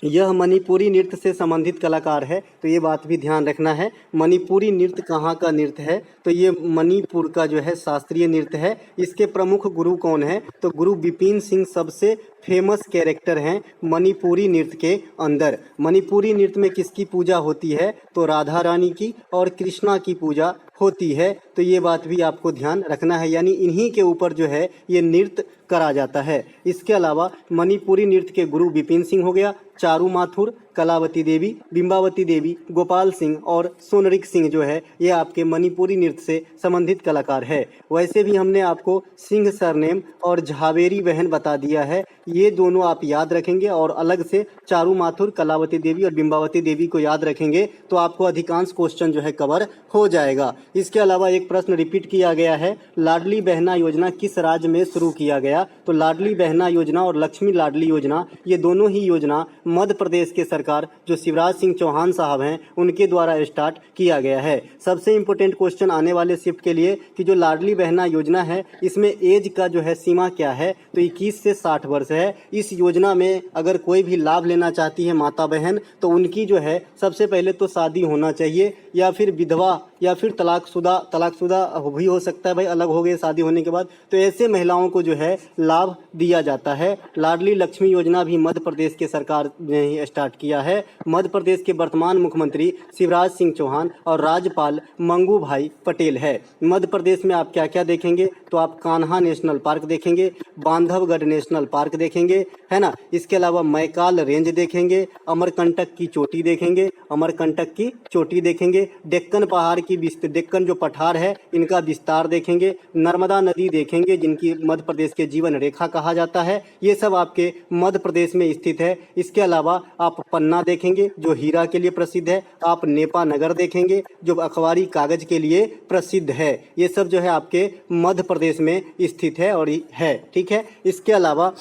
यह मणिपुरी नृत्य से संबंधित कलाकार है, तो ये बात भी ध्यान रखना है। मणिपुरी नृत्य कहाँ का नृत्य है, तो ये मणिपुर का जो है शास्त्रीय नृत्य है। इसके प्रमुख गुरु कौन है, तो गुरु विपिन सिंह सबसे फेमस कैरेक्टर हैं मणिपुरी नृत्य के अंदर। मणिपुरी नृत्य में किसकी पूजा होती है, तो राधा रानी की और कृष्णा की पूजा होती है। तो ये बात भी आपको ध्यान रखना है, यानी इन्हीं के ऊपर जो है ये नृत्य करा जाता है। इसके अलावा मणिपुरी नृत्य के गुरु विपिन सिंह हो गया, चारू माथुर, कलावती देवी, बिंबावती देवी, गोपाल सिंह और सोनरिक सिंह जो है ये आपके मणिपुरी नृत्य से संबंधित कलाकार है। वैसे भी हमने आपको सिंह सरनेम और झावेरी बहन बता दिया है, ये दोनों आप याद रखेंगे और अलग से चारू माथुर, कलावती देवी और बिंबावती देवी को याद रखेंगे तो आपको अधिकांश क्वेश्चन जो है कवर हो जाएगा। इसके अलावा एक प्रश्न रिपीट किया गया है, लाडली बहना योजना किस राज्य में शुरू किया गया। तो लाडली बहना योजना और लक्ष्मी लाडली योजना ये दोनों ही योजना मध्य प्रदेश के सरकार जो शिवराज सिंह चौहान साहब हैं उनके द्वारा स्टार्ट किया गया है। सबसे इम्पोर्टेंट क्वेश्चन आने वाले शिफ्ट के लिए कि जो लाडली बहना योजना है इसमें एज का जो है सीमा क्या है, तो 21 से 60 वर्ष है। इस योजना में अगर कोई भी लाभ लेना चाहती है माता बहन तो उनकी जो है सबसे पहले तो शादी होना चाहिए या फिर विधवा या फिर तलाकशुदा भी हो सकता है भाई, अलग हो गए शादी होने के बाद। तो ऐसे महिलाओं को जो है लाभ दिया जाता है। लाडली लक्ष्मी योजना भी मध्य प्रदेश के सरकार ने ही स्टार्ट किया है। मध्य प्रदेश के वर्तमान मुख्यमंत्री शिवराज सिंह चौहान और राज्यपाल मंगू भाई पटेल है। मध्य प्रदेश में आप क्या क्या देखेंगे, तो आप कान्हा नेशनल पार्क देखेंगे, बांधवगढ़ नेशनल पार्क देखेंगे, है ना। इसके अलावा मैकाल रेंज देखेंगे, अमरकंटक की चोटी देखेंगे, अमरकंटक की चोटी देखेंगे, डेक्कन पहाड़ की डेक्कन जो पठार है इनका विस्तार देखेंगे, नर्मदा नदी देखेंगे जिनकी मध्य प्रदेश के जीवन रेखा कहा जाता है। ये सब आपके मध्य प्रदेश में स्थित है। इसके अलावा आप पन्ना देखेंगे जो हीरा के लिए प्रसिद्ध है, आप नेपा नगर देखेंगे जो अखबारी कागज के लिए प्रसिद्ध है। ये सब जो है आपके मध्य प्रदेश में स्थित है और है। ठीक है, इसके अलावा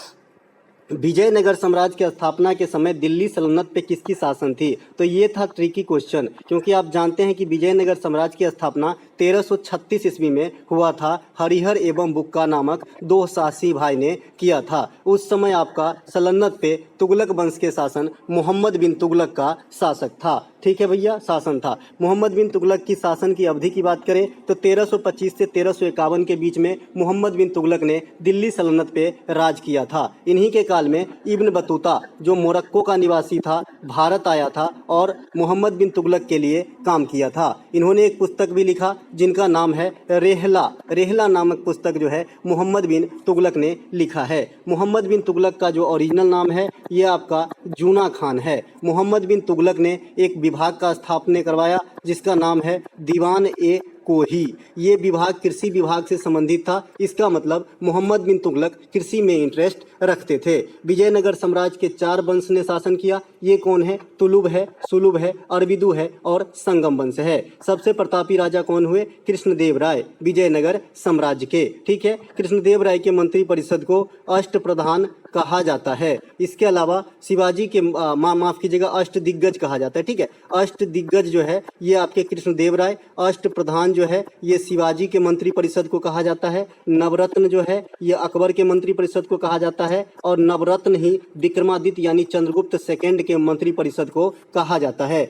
विजयनगर साम्राज्य की स्थापना के समय दिल्ली सल्तनत पे किसकी शासन थी, तो ये था ट्रिकी क्वेश्चन, क्योंकि आप जानते हैं कि विजयनगर साम्राज्य की स्थापना 1336 ईस्वी में हुआ था। हरिहर एवं बुक्का नामक 2 शासी भाई ने किया था। उस समय आपका सल्तनत पे तुगलक वंश के शासन मोहम्मद बिन तुगलक का शासक था। ठीक है भैया, शासन था। मोहम्मद बिन तुगलक की शासन की अवधि की बात करें तो 1325 से 1351 के बीच में मोहम्मद बिन तुगलक ने दिल्ली सल्तनत पे राज किया था। इन्हीं के काल में इब्न बतूता जो मोरक्को का निवासी था भारत आया था और मोहम्मद बिन तुगलक के लिए काम किया था। इन्होंने एक पुस्तक भी लिखा जिनका नाम है रेहला नामक पुस्तक जो है मोहम्मद बिन तुगलक ने लिखा है। मोहम्मद बिन तुगलक का जो ओरिजिनल नाम है ये आपका जूना खान है। मोहम्मद बिन तुगलक ने एक विभाग का स्थापना करवाया जिसका नाम है दीवान ए कोही। ये विभाग कृषि विभाग से संबंधित था। इसका मतलब मोहम्मद बिन तुगलक कृषि में इंटरेस्ट रखते थे। विजयनगर साम्राज्य के 4 वंश ने शासन किया। ये कौन है? तुलुब है, सुलुभ है, अरबिदु है और संगम वंश है। सबसे प्रतापी राजा कौन हुए? कृष्णदेव राय, विजयनगर साम्राज्य के। ठीक है, कृष्णदेव राय के मंत्री परिषद को अष्टप्रधान कहा जाता है। इसके अलावा शिवाजी के माफ कीजिएगा, अष्टदिग्गज कहा जाता है। ठीक है, अष्टदिग्गज जो है ये आपके कृष्णदेव राय, अष्टप्रधान जो है ये शिवाजी के मंत्री परिषद को कहा जाता है, नवरत्न जो है ये अकबर के मंत्री परिषद को कहा जाता है और नवरत्न ही विक्रमादित्य यानी चंद्रगुप्त सेकंड के मंत्री परिषद को कहा जाता है।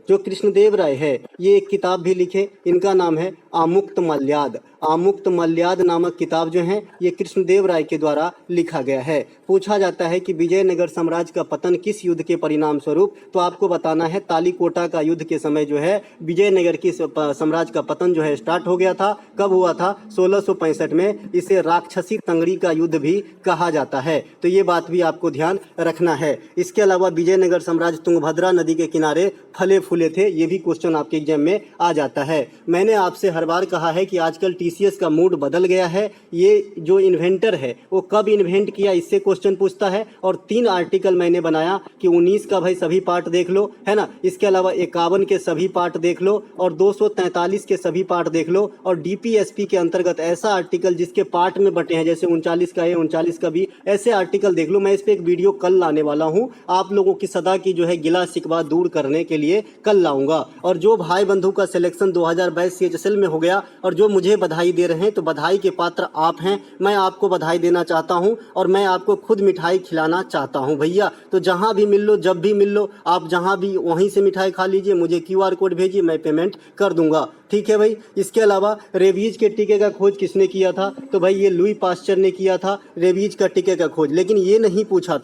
जो कृष्णदेव राय है ये एक किताब भी लिखे, इनका नाम है आमुक्त मल्याद। आमुक्त मल्याद नामक किताब जो है ये कृष्णदेव राय के द्वारा लिखा गया है। पूछा जाता है कि विजयनगर साम्राज्य का पतन किस युद्ध के परिणाम स्वरूप, तो आपको बताना है तालीकोटा का युद्ध के समय जो है विजयनगर की साम्राज्य का पतन जो है स्टार्ट हो गया था। कब हुआ था? 1665 में। इसे राक्षसी तंगड़ी का युद्ध भी कहा जाता है, तो ये बात भी आपको ध्यान रखना है। इसके अलावा विजयनगर साम्राज्य तुंगभद्रा नदी के किनारे फले फूले थे, ये भी क्वेश्चन आपके एग्जाम में आ जाता है। मैंने आपसे हर बार कहा है कि आजकल टीसीएस का मूड बदल गया है। ये जो इन्वेंटर है वो कब इन्वेंट किया इससे क्वेश्चन पूछता है। और 3 आर्टिकल मैंने बनाया कि 19 का भाई सभी पार्ट देख लो, है ना। इसके अलावा 51 के सभी पार्ट देख लो और 243 के सभी पार्ट देख लो। और डीपीएसपी के अंतर्गत ऐसा आर्टिकल जिसके पार्ट में बटे हैं, जैसे 39 का है, 39 का भी, ऐसे आर्टिकल देख लो। मैं इस पर एक वीडियो कल लाने वाला हूँ, आप लोगों की सदा की जो है गिला शिकवा दूर करने के लिए कल लाऊंगा। और जो भाई बंधु का सिलेक्शन 2022 सीएचएसएल में हो गया और जो मुझे बधाई दे रहे हैं, तो बधाई के पात्र आप हैं। मैं आपको बधाई देना चाहता हूं और मैं आपको खुद मिठाई खिलाना चाहता हूं भैया। तो जहां भी मिल लो, जब भी मिल लो, आप जहां भी वहीं से मिठाई खा लीजिए, मुझे क्यूआर कोड भेजिए, मैं पेमेंट कर दूंगा। ठीक है भाई। इसके अलावा रेबीज के टीके का खोज किसने किया था? तो भाई ये लुई पास्चर ने किया था रेबीज का टीके का खोज। लेकिन ये नहीं पूछा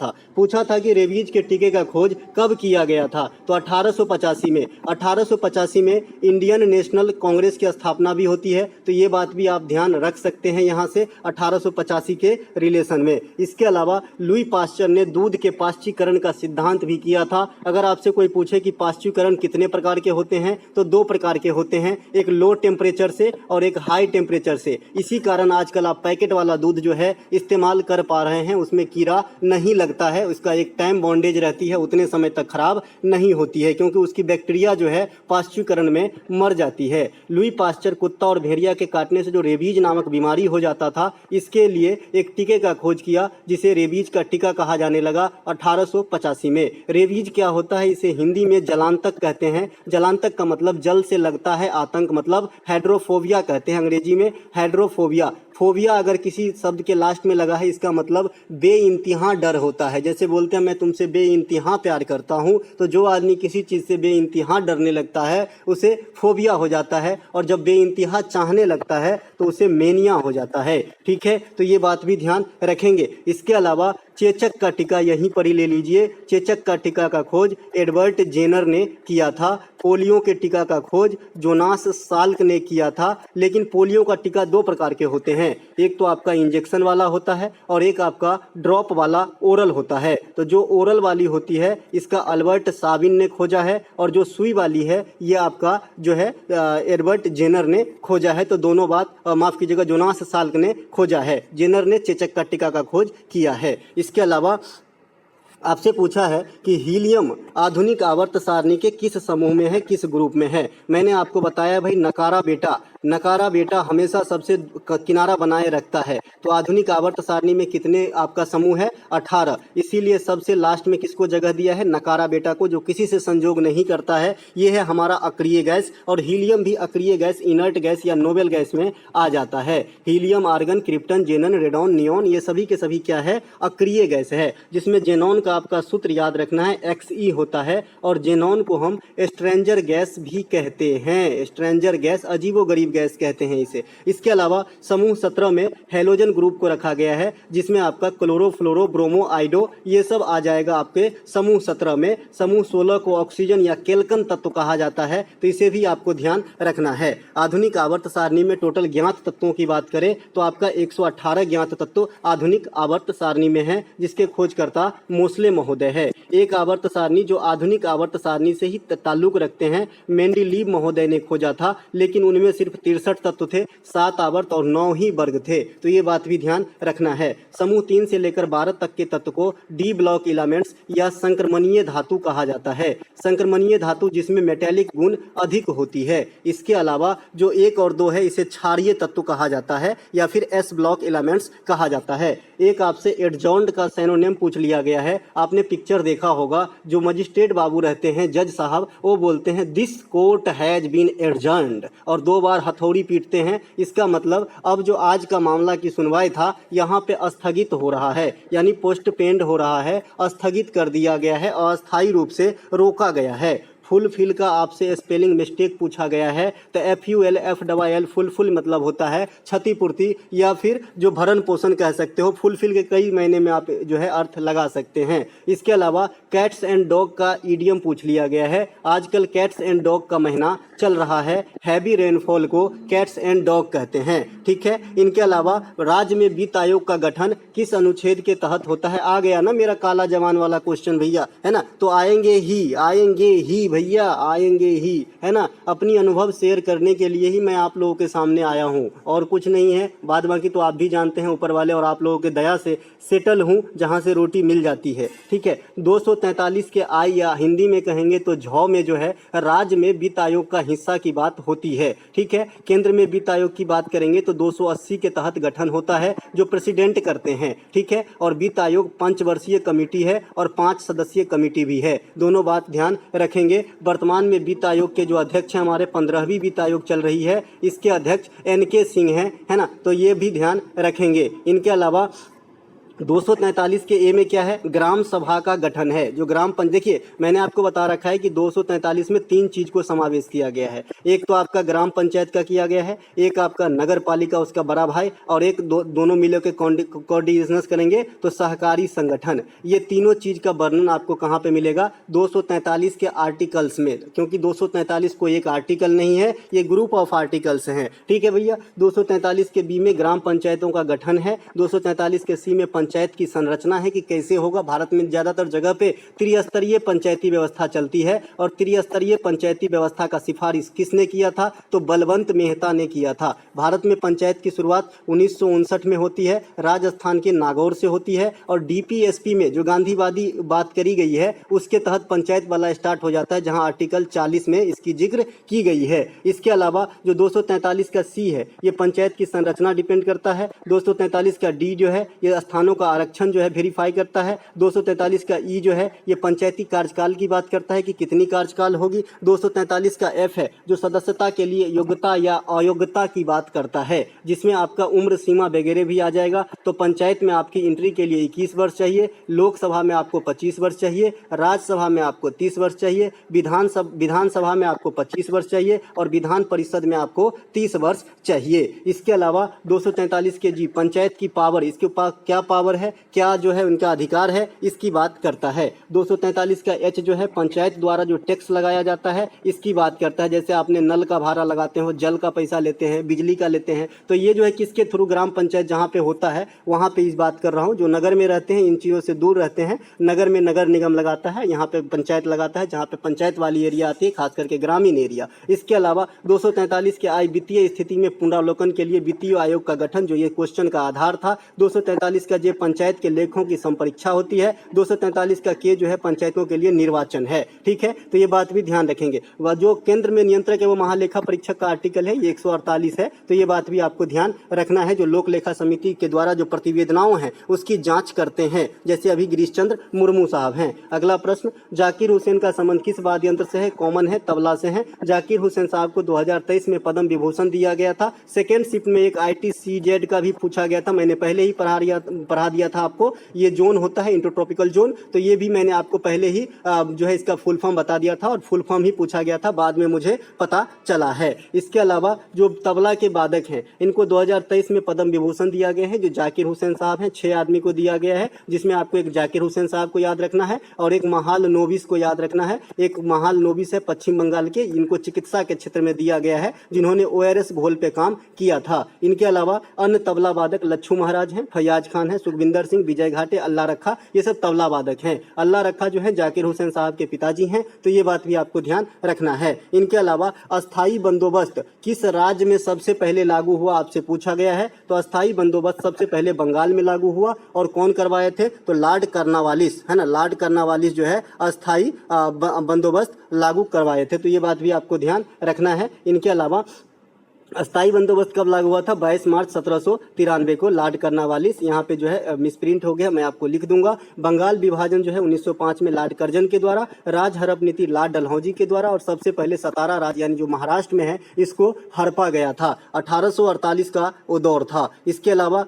था कि रेबीज के टीके का खोज कब किया गया था। तो 1885 में 1885 में इंडियन नेशनल कांग्रेस की स्थापना भी होती है। तो ये बात भी आप ध्यान रख सकते हैं यहाँ से 1885 के रिलेशन में। इसके अलावा लुई पास्चर ने दूध के पाश्चीकरण का सिद्धांत भी किया था। अगर आपसे कोई पूछे कि पाश्चीकरण कितने प्रकार के होते हैं, तो 2 प्रकार के होते हैं, एक लो टेम्परेचर से और एक हाई टेम्परेचर से। इसी कारण आजकल आप पैकेट वाला दूध जो है इस्तेमाल कर पा रहे हैं, उसमें कीड़ा नहीं लगता है, उसका एक टाइम बॉन्डेज रहती है, उतने समय तक खराब नहीं होती है, क्योंकि उसकी बैक्टीरिया जो है पाश्चीकरण में मर जाती है। लुई पास्चर कुत्ता और भेड़िया के काटने से जो रेबीज नामक बीमारी हो जाता था, इसके लिए एक टीके का खोज किया, जिसे रेबीज का टीका कहा जाने लगा 1885 में। रेबीज क्या होता है? इसे हिंदी में जलांतक कहते हैं। जलांतक का मतलब जल से लगता है, आतंक मतलब हाइड्रोफोबिया कहते हैं अंग्रेजी में, हाइड्रोफोबिया। फोबिया अगर किसी शब्द के लास्ट में लगा है, इसका मतलब बेइंतिहा डर होता है। जैसे बोलते हैं मैं तुमसे बेइंतिहा प्यार करता हूँ, तो जो आदमी किसी चीज़ से बेइंतिहा डरने लगता है उसे फोबिया हो जाता है, और जब बेइंतिहा चाहने लगता है तो उसे मेनिया हो जाता है। ठीक है, तो ये बात भी ध्यान रखेंगे। इसके अलावा चेचक का टीका यहीं पर ही ले लीजिए। चेचक का टीका का खोज एडवर्ड जेनर ने किया था। पोलियो के टीका का खोज जोनास साल्क ने किया था। लेकिन पोलियो का टीका 2 प्रकार के होते हैं, एक तो आपका इंजेक्शन वाला होता है और एक आपका ड्रॉप वाला ओरल होता है। तो जो ओरल वाली होती है इसका अल्बर्ट साबिन ने खोजा है, और जो सुई वाली है ये आपका जो है एडवर्ड जेनर ने खोजा है। तो दोनों बात माफ कीजिएगा, जोनास साल्क ने खोजा है, जेनर ने चेचक का टीका का खोज किया है। इसके अलावा आपसे पूछा है कि हीलियम आधुनिक आवर्त सारणी के किस समूह में है, किस ग्रुप में है। मैंने आपको बताया भाई नकारा बेटा हमेशा सबसे किनारा बनाए रखता है। तो आधुनिक आवर्त सारणी में कितने आपका समूह है? 18। इसीलिए सबसे लास्ट में किसको जगह दिया है? नकारा बेटा को, जो किसी से संयोग नहीं करता है। ये है हमारा अक्रिय गैस, और हीलियम भी अक्रिय गैस, इनर्ट गैस या नोबेल गैस में आ जाता है। Helium, argon, krypton, जेनन, radon, neon, ये सभी के सभी क्या है? अक्रिय गैस है, जिसमें जेनॉन आपका सूत्र याद रखना है, XE होता है। और जेनॉन को हम स्ट्रेंजर गैस भी कहते हैं। स्ट्रेंजर गैस, अजीबोगरीब गैस कहते हैं इसे। इसके अलावा समूह 17 में हेलोजन ग्रुप को रखा गया है, जिसमें आपका क्लोरो, फ्लोरो, ब्रोमो, आइडो ये सब आ जाएगा आपके समूह 17 में। समूह 16 को ऑक्सीजन या केल्कन तत्व कहा जाता है, तो इसे भी आपको ध्यान रखना है। आधुनिक आवर्त सारणी में टोटल ज्ञात तत्वों की बात करें तो आपका 118 ज्ञात तत्व आधुनिक आवर्त सारणी में है, जिसके खोजकर्ता मोस्ले महोदय है। एक आवर्त सारणी जो आधुनिक आवर्त सारणी से ही ताल्लुक रखते हैं मेंडलीव महोदय ने खोजा था, लेकिन उनमें सिर्फ 63 तत्व थे, 7 आवर्त और 9 ही वर्ग थे। तो ये बात भी ध्यान रखना है। समूह 3 से लेकर 12 तक के तत्व को डी ब्लॉक एलिमेंट्स या संक्रमणीय धातु कहा जाता है। संक्रमणीय धातु जिसमें मेटेलिक गुण अधिक होती है। इसके अलावा जो 1 और 2 है इसे क्षारीय तत्व कहा जाता है या फिर एस ब्लॉक एलिमेंट्स कहा जाता है। एक आपसे एडजॉर्न्ड का सिनोनिम पूछ लिया गया है। आपने पिक्चर देखा होगा, जो मजिस्ट्रेट बाबू रहते हैं, जज साहब, वो बोलते हैं दिस कोर्ट हैज बीन एडजॉर्न्ड और 2 बार हथौड़ी पीटते हैं। इसका मतलब अब जो आज का मामला की सुनवाई था यहाँ पे स्थगित हो रहा है, यानी पोस्टपेंड हो रहा है, स्थगित कर दिया गया है, अस्थायी रूप से रोका गया है। फुलफिल का आपसे स्पेलिंग मिस्टेक पूछा गया है, तो FULFLL फुलफिल मतलब होता है क्षतिपूर्ति या फिर जो भरण पोषण कह सकते हो। फुलफिल के कई महीने में आप जो है अर्थ लगा सकते हैं। इसके अलावा कैट्स एंड डॉग का ईडियम पूछ लिया गया है। आजकल कैट्स एंड डॉग का महीना चल रहा है, हैवी रेनफॉल को कैट्स एंड डॉग कहते हैं, ठीक है। इनके अलावा राज्य में वित्त आयोग का गठन किस अनुच्छेद के तहत होता है? आ गया ना मेरा काला जवान वाला क्वेश्चन भैया, है ना। तो आएंगे ही भैया, आएंगे ही, है ना। अपनी अनुभव शेयर करने के लिए ही मैं आप लोगों के सामने आया हूँ और कुछ नहीं है। बाद बाकी तो आप भी जानते हैं, ऊपर वाले और आप लोगों के दया से सेटल हूँ जहाँ से रोटी मिल जाती है, ठीक है। 243 के आई या हिंदी में कहेंगे तो झौ में जो है राज्य में वित्त आयोग का हिस्सा की बात होती है, ठीक है। केंद्र में वित्त आयोग की बात करेंगे तो 280 के तहत गठन होता है जो प्रेसिडेंट करते हैं, ठीक है। और वित्त आयोग 5 वर्षीय कमेटी है और 5 सदस्यीय कमेटी भी है, दोनों बात ध्यान रखेंगे। वर्तमान में वित्त आयोग के जो अध्यक्ष हैं, हमारे 15वीं वित्त आयोग चल रही है, इसके अध्यक्ष NK सिंह हैं, है ना। तो ये भी ध्यान रखेंगे। इनके अलावा 243 के ए में क्या है? ग्राम सभा का गठन है। जो ग्राम पंचायत, देखिए मैंने आपको बता रखा है कि 243 में 3 चीज को समावेश किया गया है। एक तो आपका ग्राम पंचायत का किया गया है, एक आपका नगर पालिका उसका बड़ा भाई, और एक दोनों मिलों के कोऑर्डिनेशन करेंगे तो सहकारी संगठन। ये तीनों चीज का वर्णन आपको कहाँ पे मिलेगा? 243 के आर्टिकल्स में, क्योंकि 243 को एक आर्टिकल नहीं है, ये ग्रुप ऑफ आर्टिकल्स हैं, ठीक है भैया। 243 के बी में ग्राम पंचायतों का गठन है। 243 के सी में पंचायत की संरचना है कि कैसे होगा। भारत में ज्यादातर जगह पे त्रिस्तरीय पंचायती व्यवस्था चलती है और त्रिस्तरीय पंचायती व्यवस्था का सिफारिश किसने किया था? तो बलवंत मेहता ने किया था। भारत में पंचायत की शुरुआत 1959 में होती है, राजस्थान के नागौर से होती है, और DPSP में जो गांधीवादी बात करी गई है उसके तहत पंचायत वाला स्टार्ट हो जाता है, जहां आर्टिकल 40 में इसकी जिक्र की गई है। इसके अलावा जो 243 का सी है ये पंचायत की संरचना डिपेंड करता है। 243 का डी जो है ये स्थानों का आरक्षण जो है वेरीफाई करता है। 243 का ई जो है ये पंचायती कार्यकाल की बात करता है कि कितनी कार्यकाल होगी। 243 का एफ है जो सदस्यता के लिए योग्यता या अयोग्यता की बात करता है, जिसमें आपका उम्र सीमा वगैरह भी आ जाएगा। तो पंचायत में आपकी एंट्री के लिए 21 वर्ष चाहिए, लोकसभा में आपको 25 वर्ष चाहिए, राज्यसभा में आपको 30 वर्ष चाहिए, विधानसभा में आपको 25 वर्ष चाहिए और विधान परिषद में आपको 30 वर्ष चाहिए। इसके अलावा 243 के जी पंचायत की पावर, इसके पास क्या पावर है, क्या जो है उनका अधिकार है, इसकी बात करता है। 243 का एच जो है पंचायत द्वारा जो टैक्स लगाया जाता है इसकी बात करता है। जैसे आपने नल का भाड़ा लगाते हो, जल का पैसा लेते हैं, बिजली का लेते हैं, तो ये जो है किसके थ्रू? ग्राम पंचायत जहाँ पे होता है वहाँ पे इस बात कर रहा हूँ। जो नगर में रहते हैं इन चीज़ों से दूर रहते हैं, नगर में नगर निगम लगाता है, यहाँ पे पंचायत लगाता है, जहाँ पे पंचायत वाली एरिया आती है, खास करके ग्रामीण एरिया। इसके अलावा 243 के आई वित्तीय स्थिति में पुनरावलोकन के लिए वित्तीय आयोग का गठन, जो ये क्वेश्चन का आधार था। 243 का जे पंचायत के लेखों की संपरीक्षा होती है। 243 का के जो है पंचायतों के लिए निर्वाचन है, ठीक है। तो ये बात भी ध्यान रखेंगे। वह जो केंद्र में नियंत्रक है वो महालेखा परीक्षक का आर्टिकल है, ये 148 है। तो ये बात भी आपको ध्यान रखना है। जो लोक लेखा समिति के द्वारा जो प्रतिवेदनाओं हैं उसकी जांच करते हैं, जैसे अभी गिरीश चंद्र मुर्मू साहब हैं। अगला प्रश्न, जाकिर हुसैन का संबंध किस वाद्य यंत्र से है? कॉमन है, तबला से है। जाकिर हुसैन साहब को 2023 में पद्म विभूषण दिया गया था। सेकेंड शिफ्ट में एक ITCZ का भी पूछा गया था, मैंने पहले ही पढ़ा दिया था आपको। ये जोन होता है इंटरट्रॉपिकल जोन, तो ये भी मैंने आपको पहले ही जो है इसका फुल फॉर्म बता दिया था और फुल फॉर्म ही पूछा गया था, बाद में मुझे पता चला है। इसके अलावा जो तबला के वादक हैं इनको 2023 में पद्म विभूषण दिया गया है, जो जाकिर हुसैन साहब हैं। 6 आदमी को दिया गया है, जिसमें आपको एक जाकिर हुसैन साहब को याद रखना है और एक महाल नोबिस को याद रखना है। एक महाल नोबिस है पश्चिम बंगाल के, इनको चिकित्सा के क्षेत्र में दिया गया है, जिन्होंने ORS घोल पे काम किया था। इनके अलावा अन्य तबला वादक लच्छू महाराज हैं, फैयाज खान है, सुखविंदर सिंह, विजय घाटे, अल्लाह रखा, ये सब तबला वादक हैं। अल्लाह रखा जो है जाकिर हुसैन साहब के पिताजी हैं, तो ये बात भी आपको ध्यान रखना है। इनके अलावा अस्थाई बंदोबस्त किस राज्य में सबसे पहले लागू हुआ, आपसे पूछा गया है। तो अस्थाई बंदोबस्त सबसे पहले बंगाल में लागू हुआ, और कौन करवाए थे, तो लॉर्ड कर्नवालिस, है ना, लॉर्ड कर्नवालिस जो है अस्थाई बंदोबस्त लागू करवाए थे। तो ये बात भी आपको ध्यान रखना है। इनके अलावा अस्थाई बंदोबस्त कब लागू हुआ था, 22 मार्च 1793 को, लॉर्ड कर्नवालिस। यहाँ पे जो है मिसप्रिंट हो गया, मैं आपको लिख दूंगा। बंगाल विभाजन जो है 1905 में लॉर्ड कर्जन के द्वारा, राज हड़प नीति लॉर्ड डलहौजी के द्वारा, और सबसे पहले सतारा राज्य यानी जो महाराष्ट्र में है इसको हड़पा गया था, 1848 का वो दौर था। इसके अलावा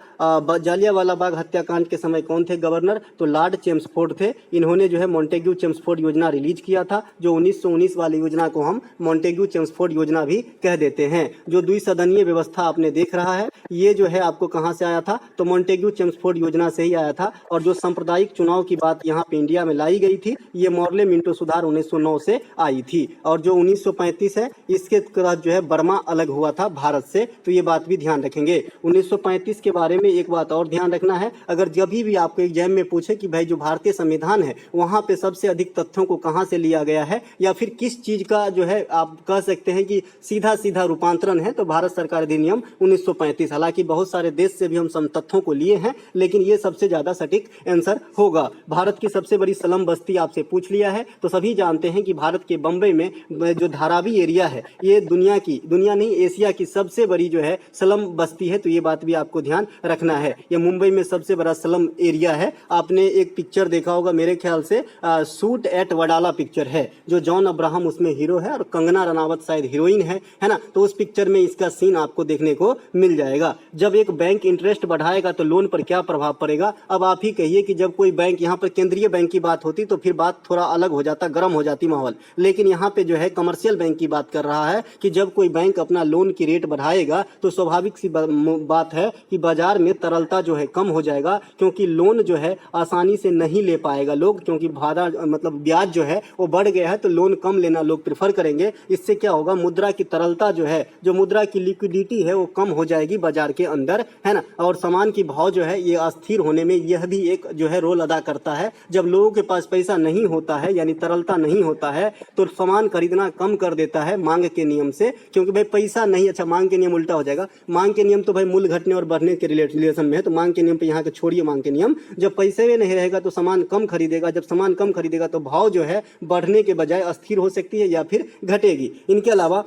जालियांवाला बाग हत्याकांड के समय कौन थे गवर्नर, तो लॉर्ड चेम्सफोर्ड थे। इन्होंने जो है मॉन्टेग्यू चेम्सफोर्ड योजना रिलीज किया था, जो 1919 वाली योजना को हम मॉन्टेग्यू चेम्सफोर्ड योजना भी कह देते हैं। जो द्विसदनीय व्यवस्था आपने देख रहा है, ये जो है आपको कहां से आया था, तो मॉन्टेग्यू चेम्सफोर्ड योजना से ही आया था। और जो सांप्रदायिक चुनाव की बात यहाँ पे इंडिया में लाई गई थी, ये मॉर्ले मिंटो सुधार 1909 से आई थी। और जो 1935 है, इसके तहत जो है बर्मा अलग हुआ था भारत से, तो ये बात भी ध्यान रखेंगे। 1935 के बारे में एक बात और ध्यान रखना है, अगर जब भी आपको एग्जाम में पूछे कि भाई जो भारतीय संविधान है वहां पे सबसे अधिक तथ्यों को कहां से लिया गया है, या फिर किस चीज का जो है आप कह सकते हैं कि सीधा सीधा रूपांतरण है, तो भारत सरकार अधिनियम 1935। हालांकि बहुत सारे देश से भी हम सम तथ्यों को लिए हैं, लेकिन ये सबसे ज्यादा सटीक आंसर होगा। भारत की सबसे बड़ी स्लम बस्ती आपसे पूछ लिया है, तो सभी जानते हैं कि भारत के बंबई में जो धारावी एरिया है, ये दुनिया नहीं एशिया की सबसे बड़ी जो है स्लम बस्ती है। तो ये बात भी आपको ध्यान रखना है। ये मुंबई में सबसे बड़ा स्लम एरिया है। आपने एक पिक्चर देखा होगा मेरे ख्याल से, शूट एट वडाला पिक्चर है, जो जॉन अब्राहम उसमें हीरो है और कंगना रनावत शायद हीरोइन है ना। तो उस पिक्चर में इसका सीन आपको देखने को मिल जाएगा। जब एक बैंक इंटरेस्ट बढ़ाएगा तो लोन पर क्या प्रभाव पड़ेगा। अब आप ही कहिए कि जब कोई बैंक, यहाँ पर केंद्रीय बैंक की बात होती तो फिर बात थोड़ा अलग हो जाता, गर्म हो जाती माहौल, लेकिन यहाँ पे जो है कमर्शियल बैंक की बात कर रहा है कि जब कोई बैंक अपना लोन की रेट बढ़ाएगा तो स्वाभाविक सी बात है कि बाजार में तरलता जो है कम हो जाएगा, क्योंकि लोन जो है आसानी से नहीं ले पाएगा लोग, क्योंकि ब्याज जो है वो बढ़ गया है, तो लोन कम लेना लोग प्रेफर करेंगे। इससे क्या होगा, मुद्रा की तरलता जो है, जो मुद्रा की लिक्विडिटी है वो कम हो जाएगी बाजार के अंदर, है ना। और सामान की भाव जो है ये अस्थिर होने में यह भी एक जो है रोल अदा करता है। जब लोगों के पास पैसा नहीं होता है, यानी तरलता नहीं होता है, तो सामान खरीदना कम कर देता है मांग के नियम से, क्योंकि भाई पैसा नहीं, अच्छा मांग के नियम उल्टा हो जाएगा। मांग के नियम तो भाई मूल्य घटने और बढ़ने के रिलेशन में है, तो मांग के नियम पे यहाँ के छोड़िए मांग के नियम। जब पैसे नहीं रहेगा तो सामान कम खरीदेगा, जब सामान कम खरीदेगा तो भाव जो है बढ़ने के बजाय अस्थिर हो सकती है या फिर घटेगी। इनके अलावा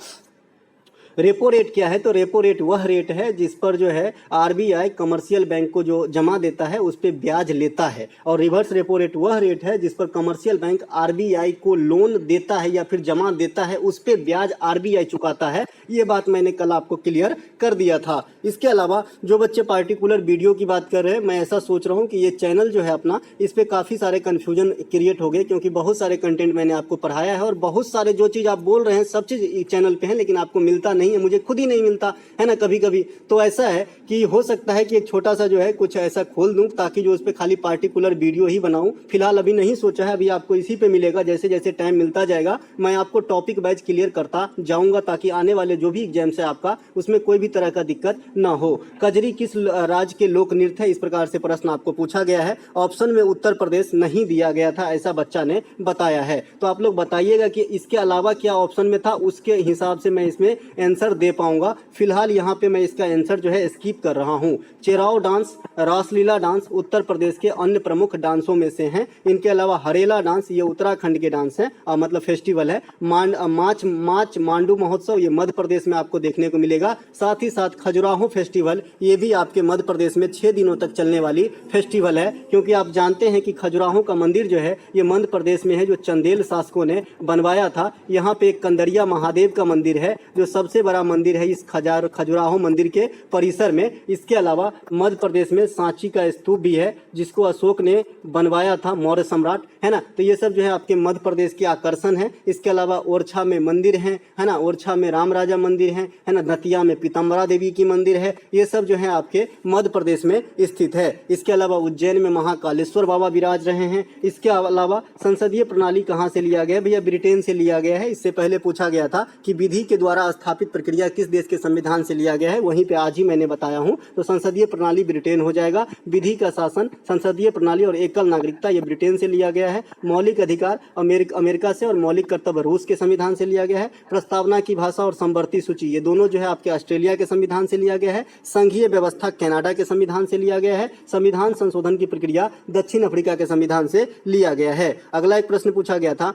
रेपो रेट क्या है, तो रेपो रेट वह रेट है जिस पर जो है आरबीआई कमर्शियल बैंक को जो जमा देता है उस पर ब्याज लेता है, और रिवर्स रेपो रेट वह रेट है जिस पर कमर्शियल बैंक आरबीआई को लोन देता है या फिर जमा देता है, उस पर ब्याज आरबीआई चुकाता है। ये बात मैंने कल आपको क्लियर कर दिया था। इसके अलावा जो बच्चे पार्टिकुलर वीडियो की बात कर रहे हैं, मैं ऐसा सोच रहा हूँ कि ये चैनल जो है अपना, इस पर काफ़ी सारे कन्फ्यूजन क्रिएट हो गए, क्योंकि बहुत सारे कंटेंट मैंने आपको पढ़ाया है और बहुत सारे जो चीज़ आप बोल रहे हैं सब चीज़ चैनल पे है, लेकिन आपको मिलता नहीं है, मुझे खुद ही नहीं मिलता है ना कभी कभी। तो ऐसा है कि हो सकता है कि एक छोटा सा जो है कुछ ऐसा खोल दूं ताकि जो उस पर खाली पार्टिकुलर वीडियो ही बनाऊं। फिलहाल अभी नहीं सोचा है, अभी आपको इसी पे मिलेगा। जैसे जैसे टाइम मिलता जाएगा मैं आपको टॉपिक वाइज क्लियर करता जाऊंगा, ताकि आने वाले जो भी एग्जाम है आपका उसमें कोई भी तरह का दिक्कत ना हो। कजरी किस राज्य के लोक नृत्य है, इस प्रकार से प्रश्न आपको पूछा गया है। ऑप्शन में उत्तर प्रदेश नहीं दिया गया था, ऐसा बच्चा ने बताया है। तो आप लोग बताइएगा कि इसके अलावा क्या ऑप्शन में था, उसके हिसाब से मैं इसमें आंसर दे पाऊंगा। फिलहाल यहाँ पे मैं इसका आंसर जो है स्किप कर रहा हूँ। चेराव डांस, रासलीला डांस उत्तर प्रदेश के अन्य प्रमुख डांसों में से हैं। इनके अलावा हरेला डांस ये उत्तराखंड के डांस है, मतलब फेस्टिवल है। माच मांडू महोत्सव ये मध्य प्रदेश में आपको देखने को मिलेगा। साथ ही साथ खजुराहो फेस्टिवल ये भी आपके मध्य प्रदेश में 6 दिनों तक चलने वाली फेस्टिवल है, क्योंकि आप जानते हैं कि खजुराहो का मंदिर जो है ये मध्य प्रदेश में है, जो चंदेल शासकों ने बनवाया था। यहाँ पे एक कंदरिया महादेव का मंदिर है जो सबसे बड़ा मंदिर है इस खजुराहो मंदिर के परिसर में। इसके अलावा मध्य प्रदेश में सांची का स्तूप भी है जिसको अशोक ने बनवाया था, मौर्य सम्राट, है ना। तो ये सब जो है आपके मध्य प्रदेश के आकर्षण है। इसके अलावा ओरछा में मंदिर है ना, ओरछा में राम राजा मंदिर है ना, दतिया में पीताम्बरा देवी की मंदिर है। ये सब जो है आपके मध्य प्रदेश में स्थित है। इसके अलावा उज्जैन में महाकालेश्वर बाबा विराज रहे हैं। इसके अलावा संसदीय प्रणाली कहाँ से लिया गया, भैया ब्रिटेन से लिया गया है। इससे पहले पूछा गया था कि विधि के द्वारा स्थापित प्रक्रिया किस देश के संविधान से लिया गया है, वहीं पे आज ही मैंने बताया हूँ। तो संसदीय प्रणाली ब्रिटेन हो जाएगा, विधि का शासन, संसदीय प्रणाली और एकल नागरिकता ये ब्रिटेन से लिया गया है, मौलिक अधिकार अमेरिका से और मौलिक कर्तव्य रूस के संविधान से लिया गया है, प्रस्तावना की भाषा और समवर्ती सूची ये दोनों जो है आपके ऑस्ट्रेलिया के संविधान से लिया गया है, संघीय व्यवस्था कनाडा के संविधान से लिया गया है, संविधान संशोधन की प्रक्रिया दक्षिण अफ्रीका के संविधान से लिया गया है। अगला एक प्रश्न पूछा गया था,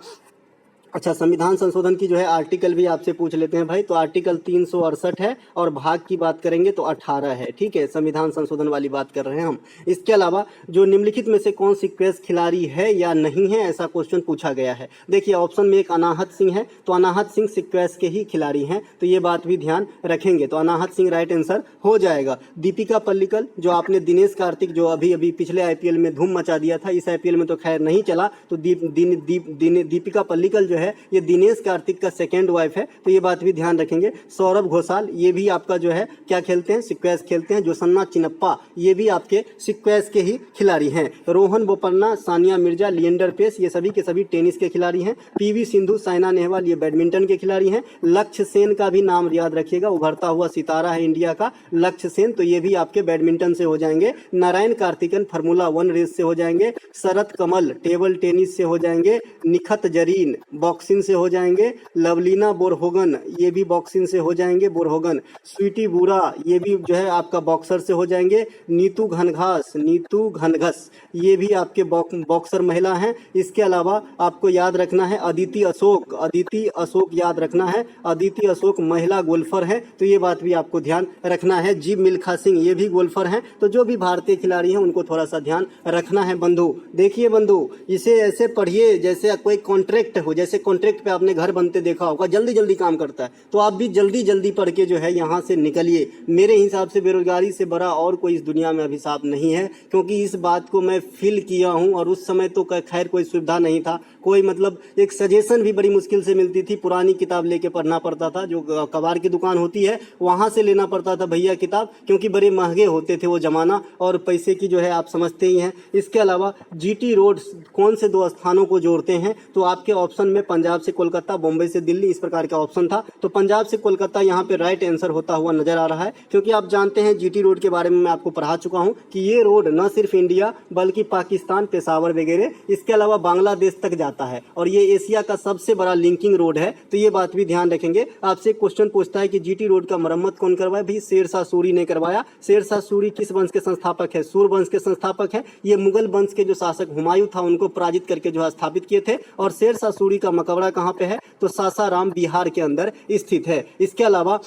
अच्छा संविधान संशोधन की जो है आर्टिकल भी आपसे पूछ लेते हैं भाई। तो आर्टिकल 368 है और भाग की बात करेंगे तो 18 है, ठीक है, संविधान संशोधन वाली बात कर रहे हैं हम। इसके अलावा जो निम्नलिखित में से कौन सी क्वेज खिलाड़ी है या नहीं है, ऐसा क्वेश्चन पूछा गया है। देखिए ऑप्शन में एक अनाहत सिंह है, तो अनाहत सिंह सिक्वेस के ही खिलाड़ी हैं, तो ये बात भी ध्यान रखेंगे। तो अनाहत सिंह राइट आंसर हो जाएगा। दीपिका पल्लिकल जो आपने दिनेश कार्तिक जो अभी पिछले आईपीएल में धूम मचा दिया था, इस आईपीएल में तो खैर नहीं चला, तो दीपिका पल्लिकल जो है ये दिनेश कार्तिक का सेकंड वाइफ है, तो ये बात भी ध्यान रखेंगे। सौरभ घोषाल ये भी आपका जो है क्या खेलते हैं, सिक्वेस खेलते हैं। जोसन्ना चिनप्पा ये भी आपके सिक्वेस के ही खिलाड़ी हैं। रोहन बोपन्ना, सानिया मिर्जा, लिएंडर पेस ये सभी के सभी टेनिस के खिलाड़ी हैं। पीवी सिंधु, साइना नेहवाल ये बैडमिंटन के खिलाड़ी हैं। लक्ष्य सेन का भी नाम याद रखिएगा, उभरता हुआ सितारा है इंडिया का लक्ष्य सेन, तो ये भी आपके बैडमिंटन से हो जाएंगे। नारायण कार्तिकन फार्मूला 1 रेस से हो जाएंगे। शरत कमल टेबल टेनिस से हो जाएंगे। निखत जरीन बॉक्सिंग से हो जाएंगे। लवलीना बोरहोगन ये भी बॉक्सिंग से हो जाएंगे, बोरहोगन। स्वीटी बुरा ये भी जो है आपका बॉक्सर से हो जाएंगे। नीतू घनघस ये भी आपके बॉक्सर महिला हैं। इसके अलावा आपको याद रखना है अदिति अशोक याद रखना है, अदिति अशोक महिला गोल्फर है, तो ये बात भी आपको ध्यान रखना है। जी मिल्खा सिंह ये भी गोल्फर हैं, तो जो भी भारतीय खिलाड़ी हैं उनको थोड़ा सा ध्यान रखना है बंधु। देखिए बंधु, इसे ऐसे पढ़िए जैसे कोई कॉन्ट्रैक्ट हो, जैसे कॉन्ट्रैक्ट पे आपने घर बनते देखा होगा, जल्दी जल्दी काम करता है, तो आप भी जल्दी जल्दी पढ़ के जो है यहाँ से निकलिए। मेरे हिसाब से बेरोजगारी से बड़ा और कोई इस दुनिया में अभिशाप नहीं है, क्योंकि इस बात को मैं फील किया हूँ। और उस समय तो खैर कोई सुविधा नहीं था, कोई मतलब एक सजेशन भी बड़ी मुश्किल से मिलती थी, पुरानी किताब लेके पढ़ना पड़ता था, जो कबाड़ की दुकान होती है वहाँ से लेना पड़ता था भैया किताब, क्योंकि बड़े महंगे होते थे वो जमाना, और पैसे की जो है आप समझते ही हैं। इसके अलावा जीटी रोड कौन से 2 स्थानों को जोड़ते हैं, तो आपके ऑप्शन में पंजाब से कोलकाता, बॉम्बे से दिल्ली इस प्रकार का ऑप्शन था, तो पंजाब से कोलकाता यहाँ पे राइट आंसर होता हुआ नजर आ रहा है। क्योंकि आप जानते हैं जीटी रोड के बारे में मैं आपको पढ़ा चुका हूँ कि ये रोड न सिर्फ इंडिया बल्कि पाकिस्तान, पेशावर वगैरह इसके अलावा बांग्लादेश तक जाता है, और ये एशिया का सबसे बड़ा लिंकिंग रोड है, तो ये बात भी ध्यान रखेंगे। आपसे क्वेश्चन पूछता है कि जीटी रोड का मरम्मत कौन करवाया, भी शेरशाह सूरी ने करवाया। शेरशाह सूरी किस वंश के संस्थापक है, सूर वंश के संस्थापक है। ये मुगल वंश के जो शासक हुमायूं था उनको पराजित करके जो है स्थापित किए थे। और शेरशाह सूरी का मकबरा कहाँ पे है, तो सासाराम बिहार के अंदर स्थित है। इसके अलावा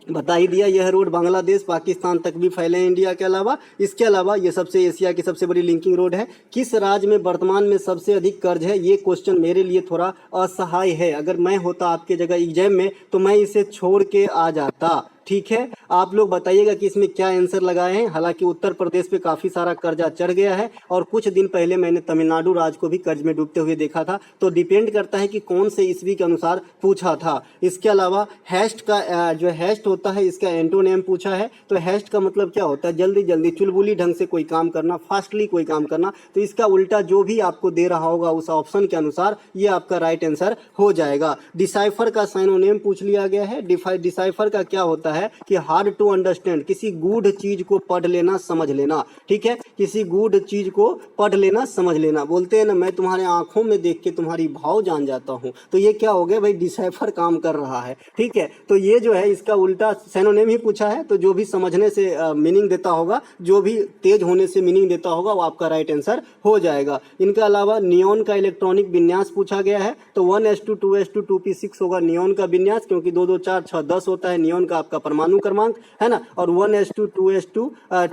बता ही दिया, यह रोड बांग्लादेश, पाकिस्तान तक भी फैले हैं इंडिया के अलावा। इसके अलावा ये सबसे एशिया की सबसे बड़ी लिंकिंग रोड है। किस राज्य में वर्तमान में सबसे अधिक कर्ज है, ये क्वेश्चन मेरे लिए थोड़ा असहाय है। अगर मैं होता आपके जगह एग्जाम में तो मैं इसे छोड़ के आ जाता, ठीक है। आप लोग बताइएगा कि इसमें क्या आंसर लगाए हैं। हालांकि उत्तर प्रदेश पे काफी सारा कर्जा चढ़ गया है, और कुछ दिन पहले मैंने तमिलनाडु राज्य को भी कर्ज में डूबते हुए देखा था, तो डिपेंड करता है कि कौन से ईस्वी के अनुसार पूछा था। इसके अलावा हैस्ट का जो हैस्ट होता है इसका एंटोनिम पूछा है, तो हैस्ट का मतलब क्या होता है, जल्दी जल्दी चुलबुली ढंग से कोई काम करना, फास्टली कोई काम करना, तो इसका उल्टा जो भी आपको दे रहा होगा उस ऑप्शन के अनुसार ये आपका राइट आंसर हो जाएगा। डिसाइफर का साइनोनिम पूछ लिया गया है। डिसाइफर का क्या होता है कि हार्ड टू अंडरस्टैंड, किसी गूढ़ चीज को पढ़ लेना, समझ लेना, ठीक है, किसी गूढ़ चीज को पढ़ लेना, समझ लेना। बोलते हैं ना, मैं तुम्हारे आंखों में देख के तुम्हारी भाव जान जाता हूं, तो ये क्या हो गया भाई, डिसाइफर काम कर रहा है, ठीक है। तो ये जो है इसका उल्टा सिनोनिम ही पूछा है, तो जो भी समझने से मीनिंग देता होगा, जो भी तेज होने से मीनिंग देता होगा, वो आपका राइट आंसर हो जाएगा। इनके अलावा नियॉन का इलेक्ट्रॉनिक विन्यास पूछा गया है, तो 1s2 2s2 2p6 होगा नियॉन का विन्यास, क्योंकि 2 2 4 6 10 होता है नियॉन का आपका परमाणु क्रमांक, है ना। और 1s2 2s2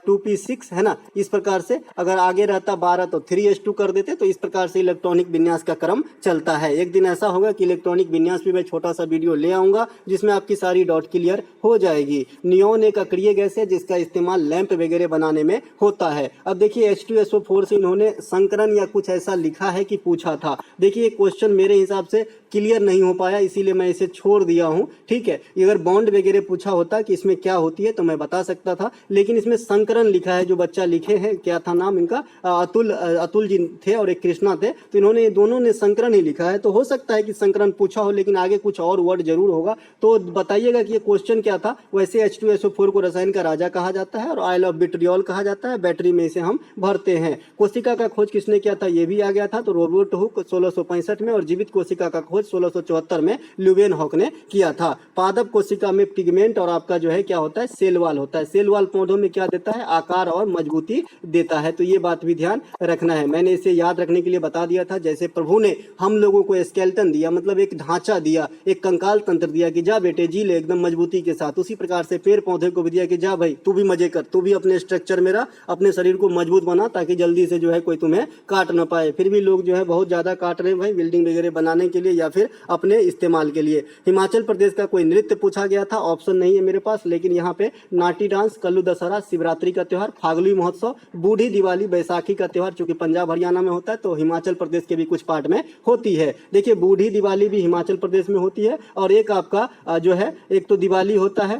2p6 है ना। इस प्रकार से अगर आगे रहता 12 तो 3s2 कर देते, तो इस प्रकार से इलेक्ट्रॉनिक विन्यास का क्रम चलता है। एक दिन ऐसा होगा कि इलेक्ट्रॉनिक विन्यास भी मैं छोटा सा वीडियो ले आऊंगा, जिसमें आपकी सारी डॉट क्लियर हो जाएगी। नियॉन एक अक्रिय गैस है जिसका इस्तेमाल लैंप वगैरह बनाने में होता है। अब देखिए H2SO4 से इन्होंने संकरण या कुछ ऐसा लिखा है कि पूछा था। देखिए क्वेश्चन मेरे हिसाब से क्लियर नहीं हो पाया, इसीलिए मैं इसे छोड़ दिया हूँ। ठीक है, अगर बॉन्ड वगैरह पूछा होता कि इसमें क्या होती है तो मैं बता सकता था, लेकिन इसमें संकरण लिखा है। जो बच्चा लिखे हैं, क्या था नाम इनका, अतुल जी थे और एक कृष्णा थे, तो इन्होंने दोनों ने संकरण ही लिखा है। तो हो सकता है कि संकरण पूछा हो, लेकिन आगे कुछ और वर्ड जरूर होगा। तो बताइएगा कि ये क्वेश्चन क्या था। वैसे H2SO4 को रसायन का राजा कहा जाता है और ऑयल ऑफ विट्रियोल कहा जाता है। बैटरी में इसे हम भरते हैं। कोशिका का खोज किसने किया था, ये भी आ गया था। तो रॉबर्ट हुक 1665 में, और जीवित कोशिका का खोज 1674 में ल्यूवेनहॉक ने किया था। पादप कोशिका में पिगमेंट और आपका जो है क्या होता है, सेल वाल होता है। सेल वाल पौधों में क्या देता है, आकार और मजबूती देता है। तो ये बात भी ध्यान रखना है। मैंने इसे याद रखने के लिए बता दिया था। जैसे प्रभु ने हम लोगों को स्केलेटन दिया, मतलब एक ढांचा दिया, एक कंकाल तंत्र दिया कि जा बेटे जी ले एकदम मजबूती के साथ, उसी प्रकार से पेड़ पौधे को भी दिया कि जा भाई तू भी मजे कर, तू भी अपने स्ट्रक्चर में रह, अपने शरीर को मजबूत बना, ताकि जल्दी से जो है कोई तुम्हें काट ना पाए। फिर भी लोग जो है बहुत ज्यादा काट रहे हैं भाई, बिल्डिंग वगैरह बनाने के लिए या फिर अपने इस्तेमाल के लिए। हिमाचल प्रदेश का कोई नृत्य पूछा गया था, ऑप्शन नहीं है मेरे पास, लेकिन यहाँ पे नाटी डांस, कल्लू दशहरा, शिवरात्रि का त्योहार, फागली महोत्सव, बूढ़ी दिवाली, बैसाखी का त्योहार, चूंकि पंजाब हरियाणा में होता है तो हिमाचल प्रदेश के भी कुछ पार्ट में होती है। देखिए बूढ़ी दिवाली भी हिमाचल प्रदेश में होती है, और एक आपका जो है, एक तो दिवाली होता है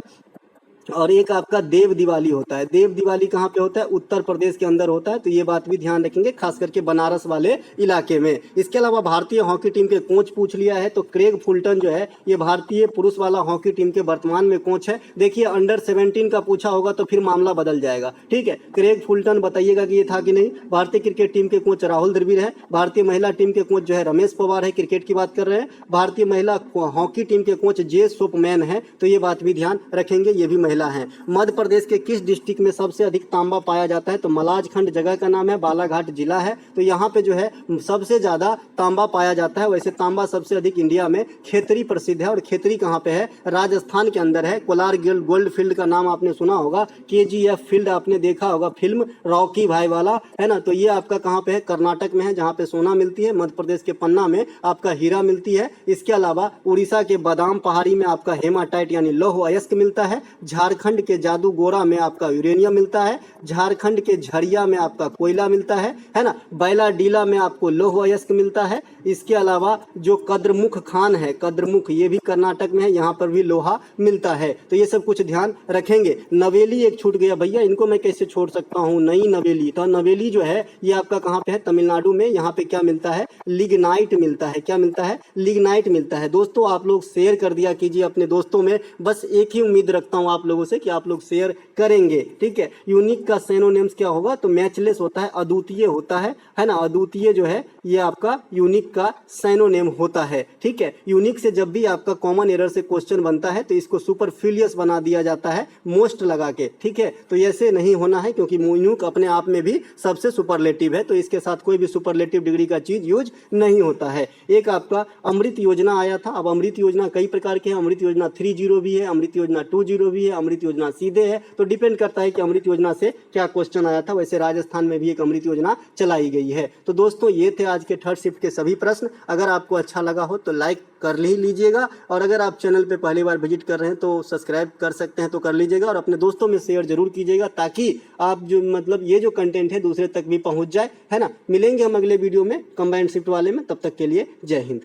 और एक आपका देव दिवाली होता है। देव दिवाली कहाँ पे होता है, उत्तर प्रदेश के अंदर होता है। तो ये बात भी ध्यान रखेंगे, खास करके बनारस वाले इलाके में। इसके अलावा भारतीय हॉकी टीम के कोच पूछ लिया है। तो क्रेग फुलटन जो है, ये भारतीय पुरुष वाला हॉकी टीम के वर्तमान में कोच है। देखिए अंडर 17 का पूछा होगा तो फिर मामला बदल जाएगा। ठीक है, क्रेग फुलटन बताइएगा कि ये था कि नहीं। भारतीय क्रिकेट टीम के कोच राहुल द्रविड़ है। भारतीय महिला टीम के कोच जो है रमेश पवार है, क्रिकेट की बात कर रहे हैं। भारतीय महिला हॉकी टीम के कोच जे सोपमैन है। तो ये बात भी ध्यान रखेंगे, ये भी महिला है। मध्य प्रदेश के किस डिस्ट्रिक्ट में सबसे अधिक तांबा पाया जाता है, तो मलाजखंड जगह का नाम है, बालाघाट जिला है। तो यहाँ पे जो है सबसे ज्यादा तांबा पाया जाता है। वैसे तांबा सबसे अधिक इंडिया में खेतरी प्रसिद्ध है, और खेतरी कहाँ पे है, राजस्थान के अंदर है। कोलार गोल्ड फील्ड का नाम आपने सुना होगा, KGF फील्ड आपने देखा होगा फिल्म, रॉकी भाई वाला है ना। तो ये आपका कहाँ पे है, कर्नाटक में है, जहाँ पे सोना मिलती है। मध्य प्रदेश के पन्ना में आपका हीरा मिलती है। इसके अलावा उड़ीसा के बादाम पहाड़ी में आपका हेमाटाइट यानी लौह अयस्क मिलता है। झारखंड के जादूगोरा में आपका यूरेनियम मिलता है। झारखंड के झरिया में आपका कोयला मिलता है ना। बैलाडीला में आपको लौह अयस्क मिलता है। इसके अलावा जो कद्रमुख खान है, कद्रमुख, ये भी कर्नाटक में है, यहाँ पर भी लोहा मिलता है। तो ये सब कुछ ध्यान रखेंगे। नवेली एक छूट गया भैया, इनको मैं कैसे छोड़ सकता हूँ, नई नवेली। तो नवेली जो है ये आपका कहाँ पे है, तमिलनाडु में। यहाँ पे क्या मिलता है, लिग्नाइट मिलता है। क्या मिलता है, लिग्नाइट मिलता है। दोस्तों आप लोग शेयर कर दिया कीजिए अपने दोस्तों में, बस एक ही उम्मीद रखता हूँ आप लोगों से कि आप लोग शेयर करेंगे। ठीक है, यूनिक का सिनोनिम्स क्या होगा, तो मैचलेस होता है, अद्वितीय होता है ना। अद्वितीय जो है ये आपका यूनिक का सिनोनिम होता है। ठीक है, यूनिक से जब भी आपका कॉमन एरर से क्वेश्चन बनता है तो इसको सुपरफ्लुअस बना दिया जाता है मोस्ट लगा के। ठीक है, तो ऐसे नहीं होना है, क्योंकि यूनिक अपने आप में भी सबसे सुपरलेटिव है, तो इसके साथ कोई भी सुपरलेटिव डिग्री का चीज यूज नहीं होता है। एक आपका अमृत योजना आया था। अब अमृत योजना कई प्रकार के हैं, अमृत योजना 3.0 भी है, अमृत योजना 2.0 भी है, अमृत योजना सीधे है। तो डिपेंड करता है कि अमृत योजना से क्या क्वेश्चन आया था। वैसे राजस्थान में भी एक अमृत योजना चलाई गई है। तो दोस्तों ये थे आज के थर्ड शिफ्ट के सभी प्रश्न। अगर आपको अच्छा लगा हो तो लाइक कर ही लीजिएगा, और अगर आप चैनल पे पहली बार विजिट कर रहे हैं तो सब्सक्राइब कर सकते हैं तो कर लीजिएगा, और अपने दोस्तों में शेयर जरूर कीजिएगा, ताकि आप जो मतलब ये जो कंटेंट है दूसरे तक भी पहुंच जाए, है ना। मिलेंगे हम अगले वीडियो में कंबाइंड शिफ्ट वाले में, तब तक के लिए जय हिंद।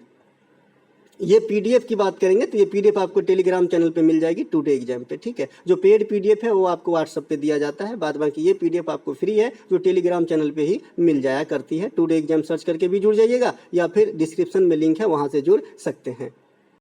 ये PDF की बात करेंगे तो ये PDF आपको टेलीग्राम चैनल पे मिल जाएगी टुडे एग्जाम पे। ठीक है, जो पेड PDF है वो आपको व्हाट्सएप पे दिया जाता है, बाद बाकी ये PDF आपको फ्री है जो टेलीग्राम चैनल पे ही मिल जाया करती है। टुडे एग्जाम सर्च करके भी जुड़ जाइएगा, या फिर डिस्क्रिप्शन में लिंक है वहां से जुड़ सकते हैं।